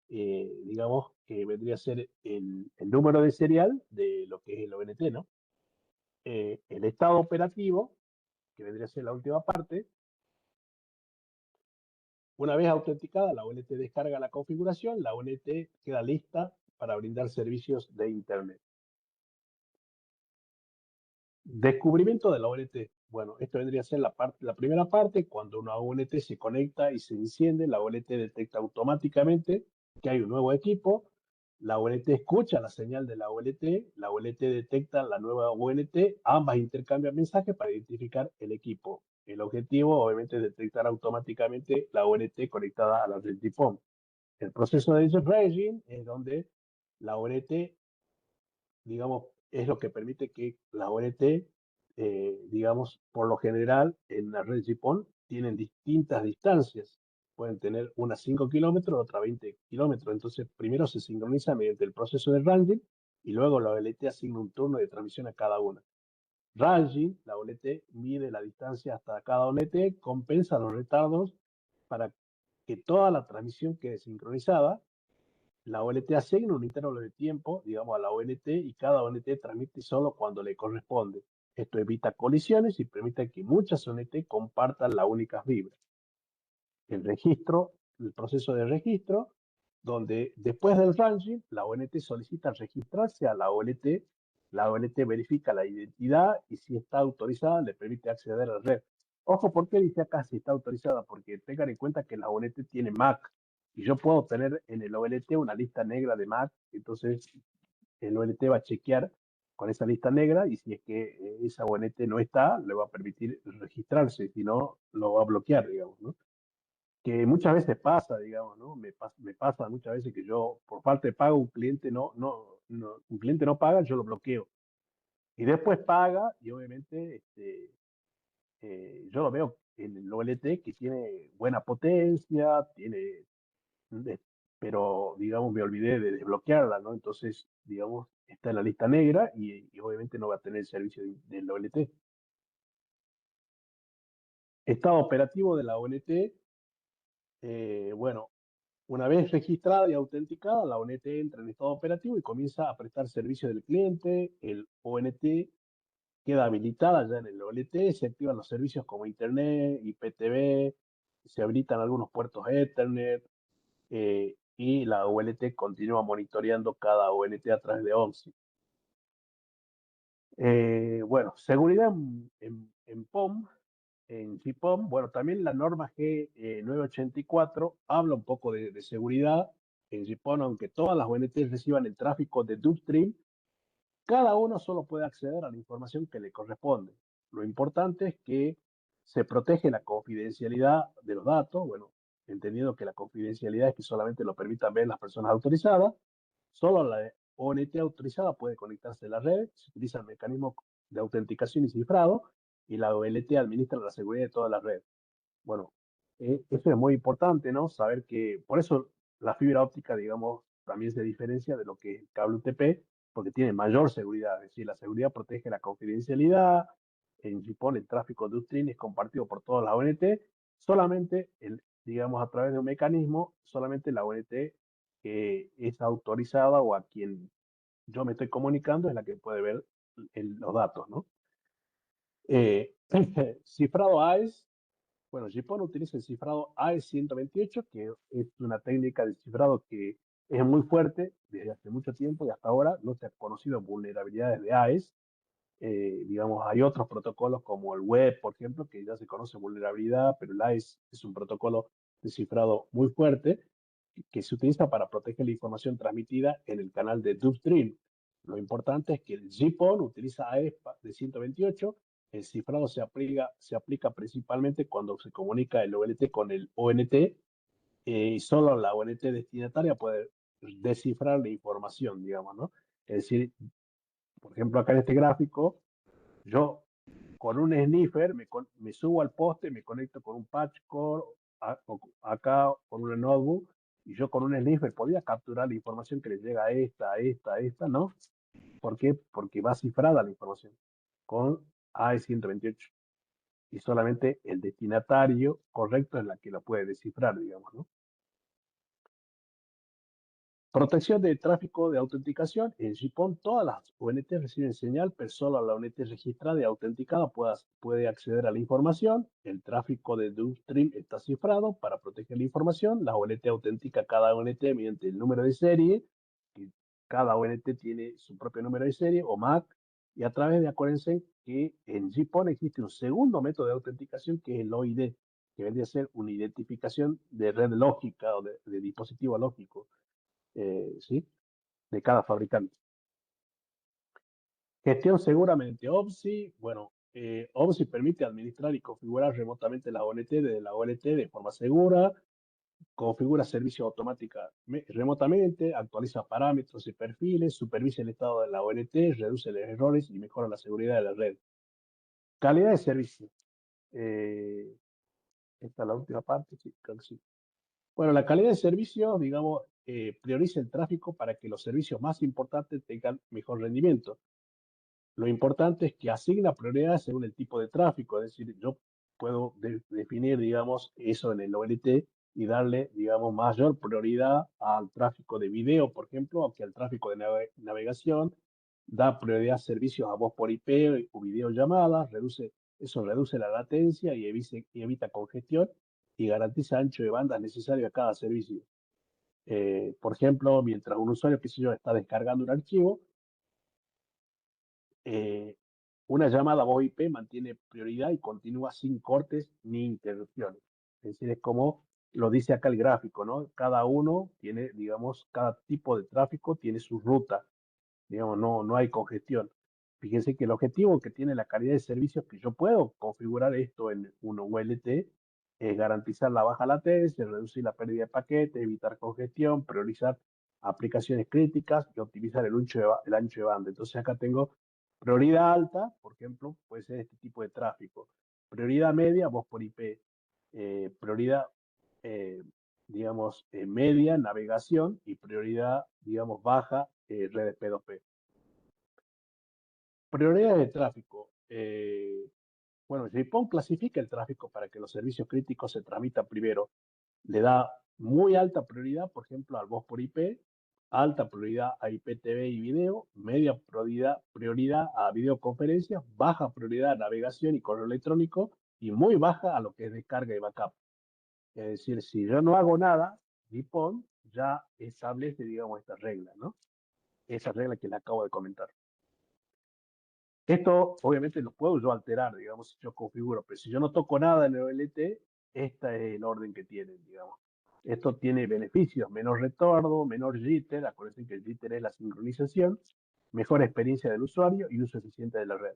digamos, que vendría a ser el número de serial de lo que es el OLT, ¿no? El estado operativo, que vendría a ser la última parte. Una vez autenticada, la OLT descarga la configuración, la OLT queda lista para brindar servicios de Internet. Descubrimiento de la OLT. Bueno, esto vendría a ser la primera parte. Cuando una OLT se conecta y se enciende, la OLT detecta automáticamente que hay un nuevo equipo. La OLT escucha la señal de la OLT detecta la nueva OLT, ambas intercambian mensajes para identificar el equipo. el objetivo obviamente es detectar automáticamente la ONT conectada a la red GPON. El proceso de dredging es donde la ONT, digamos, es lo que permite que la ONT, digamos, por lo general en la red GPON tienen distintas distancias. Pueden tener una 5 kilómetros, otra 20 kilómetros. Entonces, primero se sincroniza mediante el proceso de ranging y luego la OLT asigna un turno de transmisión a cada una. Ranging, la OLT mide la distancia hasta cada OLT, compensa los retardos para que toda la transmisión quede sincronizada. La OLT asigna un intervalo de tiempo, digamos, a la ONT y cada ONT transmite solo cuando le corresponde. Esto evita colisiones y permite que muchas ONT compartan la única fibra. El registro, el proceso de registro, donde después del ranging, la ONT solicita registrarse a la ONT verifica la identidad y si está autorizada le permite acceder a la red. Ojo, ¿por qué dice acá si está autorizada? Porque tengan en cuenta que la ONT tiene MAC y yo puedo tener en el OLT una lista negra de MAC, entonces el OLT va a chequear con esa lista negra y si es que esa ONT no está, le va a permitir registrarse, si no, lo va a bloquear, digamos, ¿no? Que muchas veces pasa, digamos, ¿no? Me pasa muchas veces que yo, por falta de pago, un cliente no paga, yo lo bloqueo. Y después paga y obviamente yo lo veo en el OLT que tiene buena potencia, de- pero digamos me olvidé de desbloquearla, ¿no? Entonces, digamos, está en la lista negra y obviamente no va a tener el servicio del OLT. Estado operativo de la ONT, bueno, una vez registrada y autenticada, la ONT entra en estado operativo y comienza a prestar servicio del cliente. El ONT queda habilitada ya en el OLT, se activan los servicios como Internet, IPTV, se habilitan algunos puertos Ethernet y la OLT continúa monitoreando cada ONT a través de ONSI. Bueno, seguridad en POM, en GPOM. Bueno, también la norma G984 habla un poco de seguridad en GPOM, aunque todas las ONTs reciban el tráfico de Upstream, cada uno solo puede acceder a la información que le corresponde. Lo importante es que se protege la confidencialidad de los datos, bueno, entendiendo que la confidencialidad es que solamente lo permitan ver las personas autorizadas, solo la ONT autorizada puede conectarse a la red, se utiliza el mecanismo de autenticación y cifrado, y la OLT administra la seguridad de toda la red. Bueno, eso es muy importante, ¿no? Saber que, por eso la fibra óptica, digamos, también se diferencia de lo que es el cable UTP, porque tiene mayor seguridad, es decir, la seguridad protege la confidencialidad, en GPON el tráfico de upstream es compartido por todas las ONT, solamente, digamos, a través de un mecanismo, solamente la ONT que es autorizada o a quien yo me estoy comunicando es la que puede ver los datos, ¿no? Cifrado AES, bueno, GPON utiliza el cifrado AES-128, que es una técnica de cifrado que es muy fuerte desde hace mucho tiempo y hasta ahora no se han conocido vulnerabilidades de AES. Digamos, hay otros protocolos como el web, por ejemplo, que ya se conoce vulnerabilidad, pero el AES es un protocolo de cifrado muy fuerte que se utiliza para proteger la información transmitida en el canal de Upstream. Lo importante es que el GPON utiliza AES de 128. El cifrado se aplica principalmente cuando se comunica el OLT con el ONT y solo la ONT destinataria puede descifrar la información, digamos, ¿no? Es decir, por ejemplo, acá en este gráfico, yo con un sniffer me subo al poste, me conecto con un patch core, acá con una notebook, y yo con un sniffer podía capturar la información que le llega a esta, ¿no? ¿Por qué? Porque va cifrada la información con AE128 y solamente el destinatario correcto es la que la puede descifrar, digamos, ¿no? Protección de tráfico de autenticación. En GPON todas las ONT reciben señal, pero solo la ONT registrada y autenticada puede acceder a la información. El tráfico de upstream está cifrado para proteger la información. La ONT autentica cada ONT mediante el número de serie. Que cada ONT tiene su propio número de serie o MAC. Y a través de, acuérdense que en GPON existe un segundo método de autenticación que es el OID, que vendría a ser una identificación de red lógica o de dispositivo lógico. ¿Sí? De cada fabricante. Gestión seguramente OPSI, bueno, OMSI permite administrar y configurar remotamente la ONT desde la ONT de forma segura, configura servicios automática remotamente, actualiza parámetros y perfiles, supervisa el estado de la ONT, reduce los errores y mejora la seguridad de la red. Calidad de servicio. Esta es la última parte, sí, creo que sí. Bueno, la calidad de servicio, digamos, prioriza el tráfico para que los servicios más importantes tengan mejor rendimiento. Lo importante es que asigna prioridades según el tipo de tráfico, es decir, yo puedo definir, digamos, eso en el OLT y darle, digamos, mayor prioridad al tráfico de video, por ejemplo, o que al tráfico de navegación, da prioridad a servicios a voz por IP o videollamadas, eso reduce la latencia y evita congestión y garantiza ancho de banda necesario a cada servicio. Por ejemplo, mientras un usuario, qué sé yo, está descargando un archivo, eh, una llamada voz IP mantiene prioridad y continúa sin cortes ni interrupciones. Es decir, es como lo dice acá el gráfico, ¿no? Cada uno tiene, digamos, cada tipo de tráfico tiene su ruta, digamos, no hay congestión. Fíjense que el objetivo que tiene la calidad de servicios que yo puedo configurar esto en un ULT es garantizar la baja latencia, reducir la pérdida de paquetes, evitar congestión, priorizar aplicaciones críticas y optimizar el ancho de banda. Entonces acá tengo prioridad alta, por ejemplo, puede ser este tipo de tráfico. Prioridad media, voz por IP. Prioridad, eh, digamos, media, navegación y prioridad, digamos, baja, redes P2P. Prioridades de tráfico. Bueno, JPON clasifica el tráfico para que los servicios críticos se tramitan primero. Le da muy alta prioridad, por ejemplo, al voz por IP, alta prioridad a IPTV y video, media prioridad a videoconferencias, baja prioridad a navegación y correo electrónico y muy baja a lo que es descarga y backup. Es decir, si yo no hago nada, JPON ya establece, digamos, estas reglas, ¿no? Esa regla que le acabo de comentar. Esto obviamente lo puedo yo alterar, digamos, si yo configuro, pero si yo no toco nada en el OLT, este es el orden que tienen, digamos. Esto tiene beneficios, menor retorno, menor jitter, acuérdense que el jitter es la sincronización, mejor experiencia del usuario y uso eficiente de la red.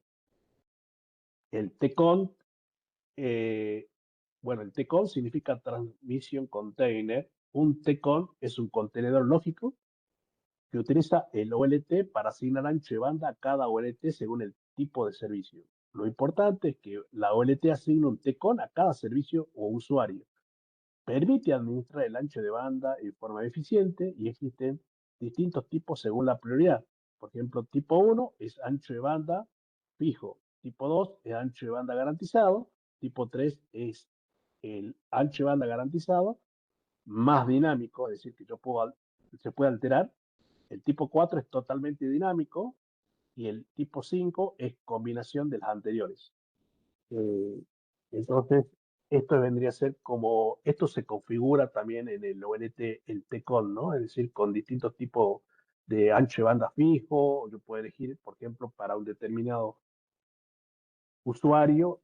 El TCON, bueno, el TCON significa Transmission Container. Un TCON es un contenedor lógico que utiliza el OLT para asignar ancho de banda a cada OLT según el tipo de servicio. Lo importante es que la OLT asigna un TCON a cada servicio o usuario. Permite administrar el ancho de banda en forma eficiente y existen distintos tipos según la prioridad. Por ejemplo, tipo 1 es ancho de banda fijo, tipo 2 es ancho de banda garantizado, tipo 3 es el ancho de banda garantizado más dinámico, es decir, que se puede alterar. El tipo 4 es totalmente dinámico y el tipo 5 es combinación de las anteriores. Entonces, esto vendría a ser como, esto se configura también en el OLT, el TCON, ¿no? Es decir, con distintos tipos de ancho de banda fijo, yo puedo elegir, por ejemplo, para un determinado usuario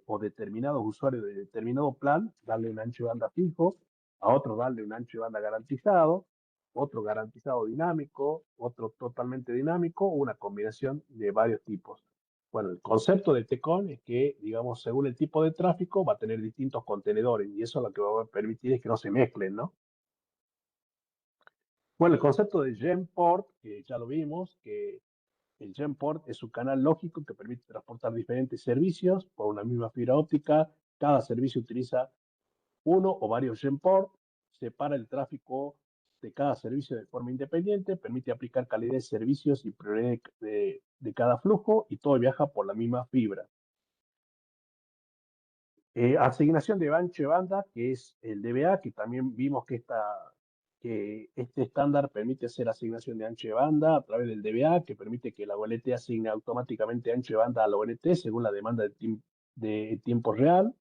o determinados usuarios de determinado plan, darle un ancho de banda fijo, a otro darle un ancho de banda garantizado, otro garantizado dinámico, otro totalmente dinámico, una combinación de varios tipos. Bueno, el concepto del TCON es que, digamos, según el tipo de tráfico, va a tener distintos contenedores y eso lo que va a permitir es que no se mezclen, ¿no? Bueno, el concepto de Genport, que ya lo vimos, que el Genport es un canal lógico que permite transportar diferentes servicios por una misma fibra óptica. Cada servicio utiliza uno o varios Genport, separa el tráfico de cada servicio de forma independiente, permite aplicar calidad de servicios y prioridad de cada flujo y todo viaja por la misma fibra. Asignación de ancho de banda, que es el DBA, que también vimos que este estándar permite hacer asignación de ancho de banda a través del DBA, que permite que la OLT asigne automáticamente ancho de banda a la OLT según la demanda de tiempo real.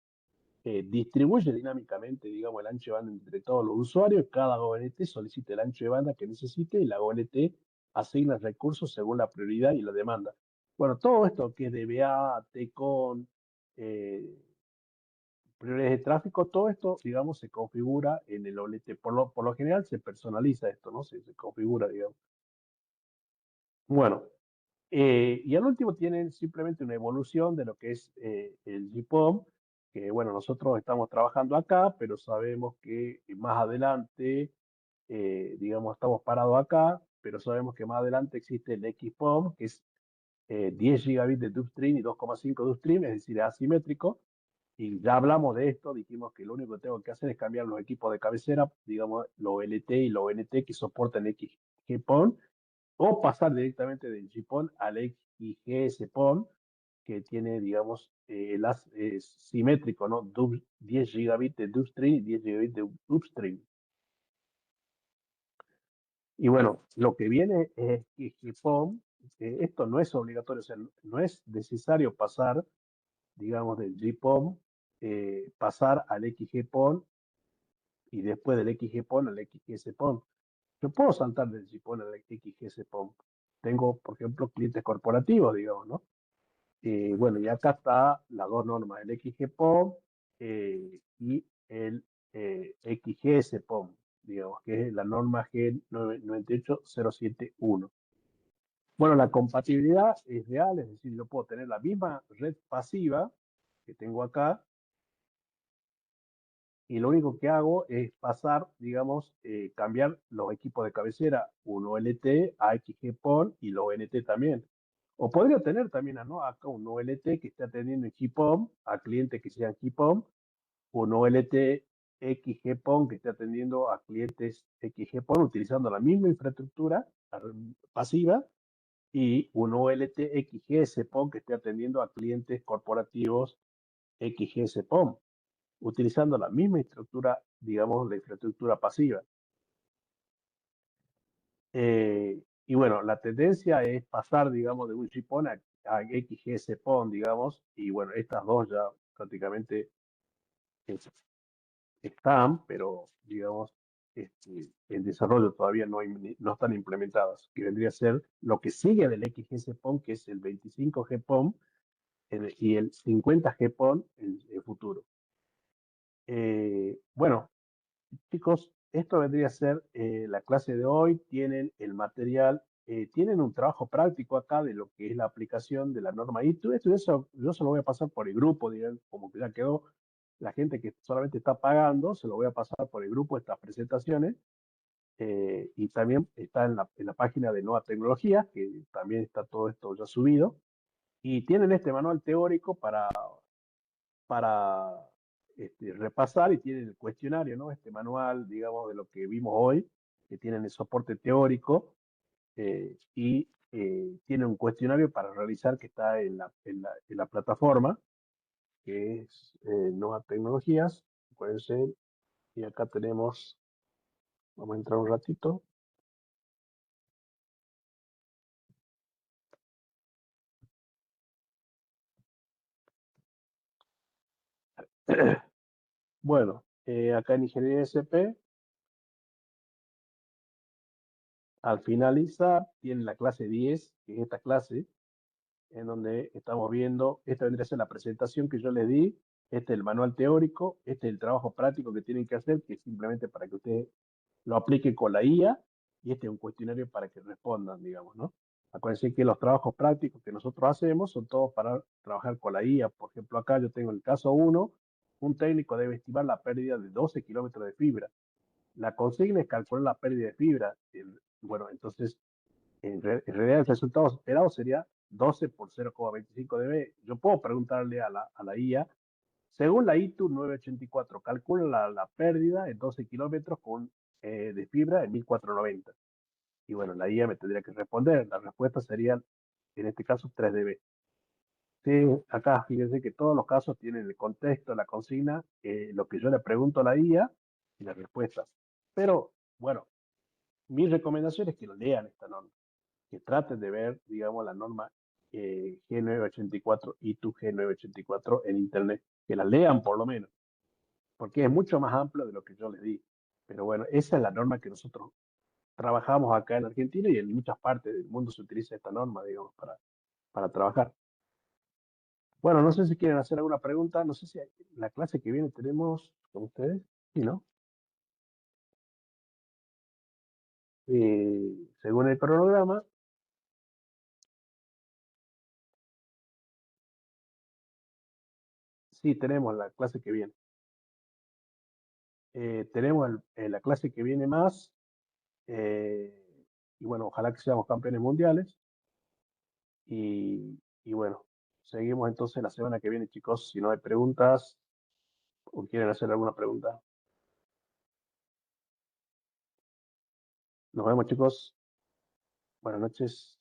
Distribuye dinámicamente, digamos, el ancho de banda entre todos los usuarios. Cada OLT solicita el ancho de banda que necesite y la OLT asigna recursos según la prioridad y la demanda. Bueno, todo esto que es DBA, TCON, prioridades de tráfico, todo esto, digamos, se configura en el OLT. Por lo general se personaliza esto, ¿no? Se configura, digamos. Bueno, Y al último tienen simplemente una evolución de lo que es el GPOM, que bueno, nosotros estamos trabajando acá, pero sabemos que más adelante, digamos, estamos parados acá, pero sabemos que más adelante existe el XPOM, que es 10 gigabits de upstream y 2,5 de upstream, es decir, asimétrico. Y ya hablamos de esto, dijimos que lo único que tengo que hacer es cambiar los equipos de cabecera, digamos, los LT y los NT que soportan XGPON, o pasar directamente del GPON al XGS-PON, que tiene, digamos, simétrico, ¿no? 10 gigabits de upstream y 10 gigabits de upstream. Y bueno, lo que viene es que GPON, esto no es obligatorio, o sea, no es necesario pasar, digamos, del GPON, pasar al XGPON y después del XGPON al XGS-PON. Yo puedo saltar del GPON al XGS-PON. Tengo, por ejemplo, clientes corporativos, digamos, ¿no? Bueno, y acá está las dos normas, el XGPON y el XGS-PON, digamos, que es la norma G98071. Bueno, la compatibilidad es real, es decir, yo puedo tener la misma red pasiva que tengo acá, y lo único que hago es pasar, digamos, cambiar los equipos de cabecera, uno LT a XGPON y los NT también. O podría tener también, ¿no? Acá un OLT que esté atendiendo en GPON a clientes que sean GPON, un OLT XGPON que esté atendiendo a clientes XGPON utilizando la misma infraestructura pasiva, y un OLT XGS-PON que esté atendiendo a clientes corporativos XGS-PON utilizando la misma estructura, digamos, la infraestructura pasiva. Y bueno, la tendencia es pasar, digamos, de un GPON a XGS-PON, digamos, y bueno, estas dos ya prácticamente están, pero digamos, el desarrollo todavía no están implementadas, que vendría a ser lo que sigue del XGS-PON, que es el 25G-PON y el 50G-PON en el futuro. Bueno, chicos, esto vendría a ser la clase de hoy. Tienen el material, tienen un trabajo práctico acá de lo que es la aplicación de la norma ITU. Esto yo se lo voy a pasar por el grupo, digamos, como que ya quedó la gente que solamente está pagando, se lo voy a pasar por el grupo estas presentaciones. Y también está en la página de Nueva Tecnología, que también está todo esto ya subido. Y tienen este manual teórico para repasar, y tienen el cuestionario, ¿no? Este manual, digamos, de lo que vimos hoy, que tienen el soporte teórico y tiene un cuestionario para realizar que está en la plataforma, que es Nuevas Tecnologías. Acuérdense, y acá tenemos, vamos a entrar un ratito. Bueno, acá en Ingeniería SP, al finalizar, tienen la clase 10, que es esta clase, en donde estamos viendo, esta vendría a ser la presentación que yo les di, este es el manual teórico, este es el trabajo práctico que tienen que hacer, que es simplemente para que ustedes lo apliquen con la IA, y este es un cuestionario para que respondan, digamos, ¿no? Acuérdense que los trabajos prácticos que nosotros hacemos son todos para trabajar con la IA. Por ejemplo, acá yo tengo el caso 1, un técnico debe estimar la pérdida de 12 kilómetros de fibra. La consigna es calcular la pérdida de fibra. Bueno, entonces en realidad el resultado esperado sería 12 por 0,25 dB. Yo puedo preguntarle a la IA, según la ITU 984, calcula la pérdida en 12 kilómetros de fibra en 1490. Y bueno, la IA me tendría que responder. La respuesta sería, en este caso, 3 dB. Sí, acá fíjense que todos los casos tienen el contexto, la consigna, lo que yo le pregunto a la IA y las respuestas. Pero bueno, mi recomendación es que lo lean esta norma, que traten de ver, digamos, la norma G984 y tu G984 en Internet, que la lean por lo menos, porque es mucho más amplio de lo que yo les di. Pero bueno, esa es la norma que nosotros trabajamos acá en Argentina, y en muchas partes del mundo se utiliza esta norma, digamos, para trabajar. Bueno, no sé si quieren hacer alguna pregunta, no sé si la clase que viene tenemos con ustedes, sí, ¿no? Según el cronograma, Sí, tenemos la clase que viene. Tenemos la clase que viene más. eh, y bueno, ojalá que seamos campeones mundiales. Y bueno, seguimos entonces la semana que viene, chicos. Si no hay preguntas o quieren hacer alguna pregunta, nos vemos, chicos. Buenas noches.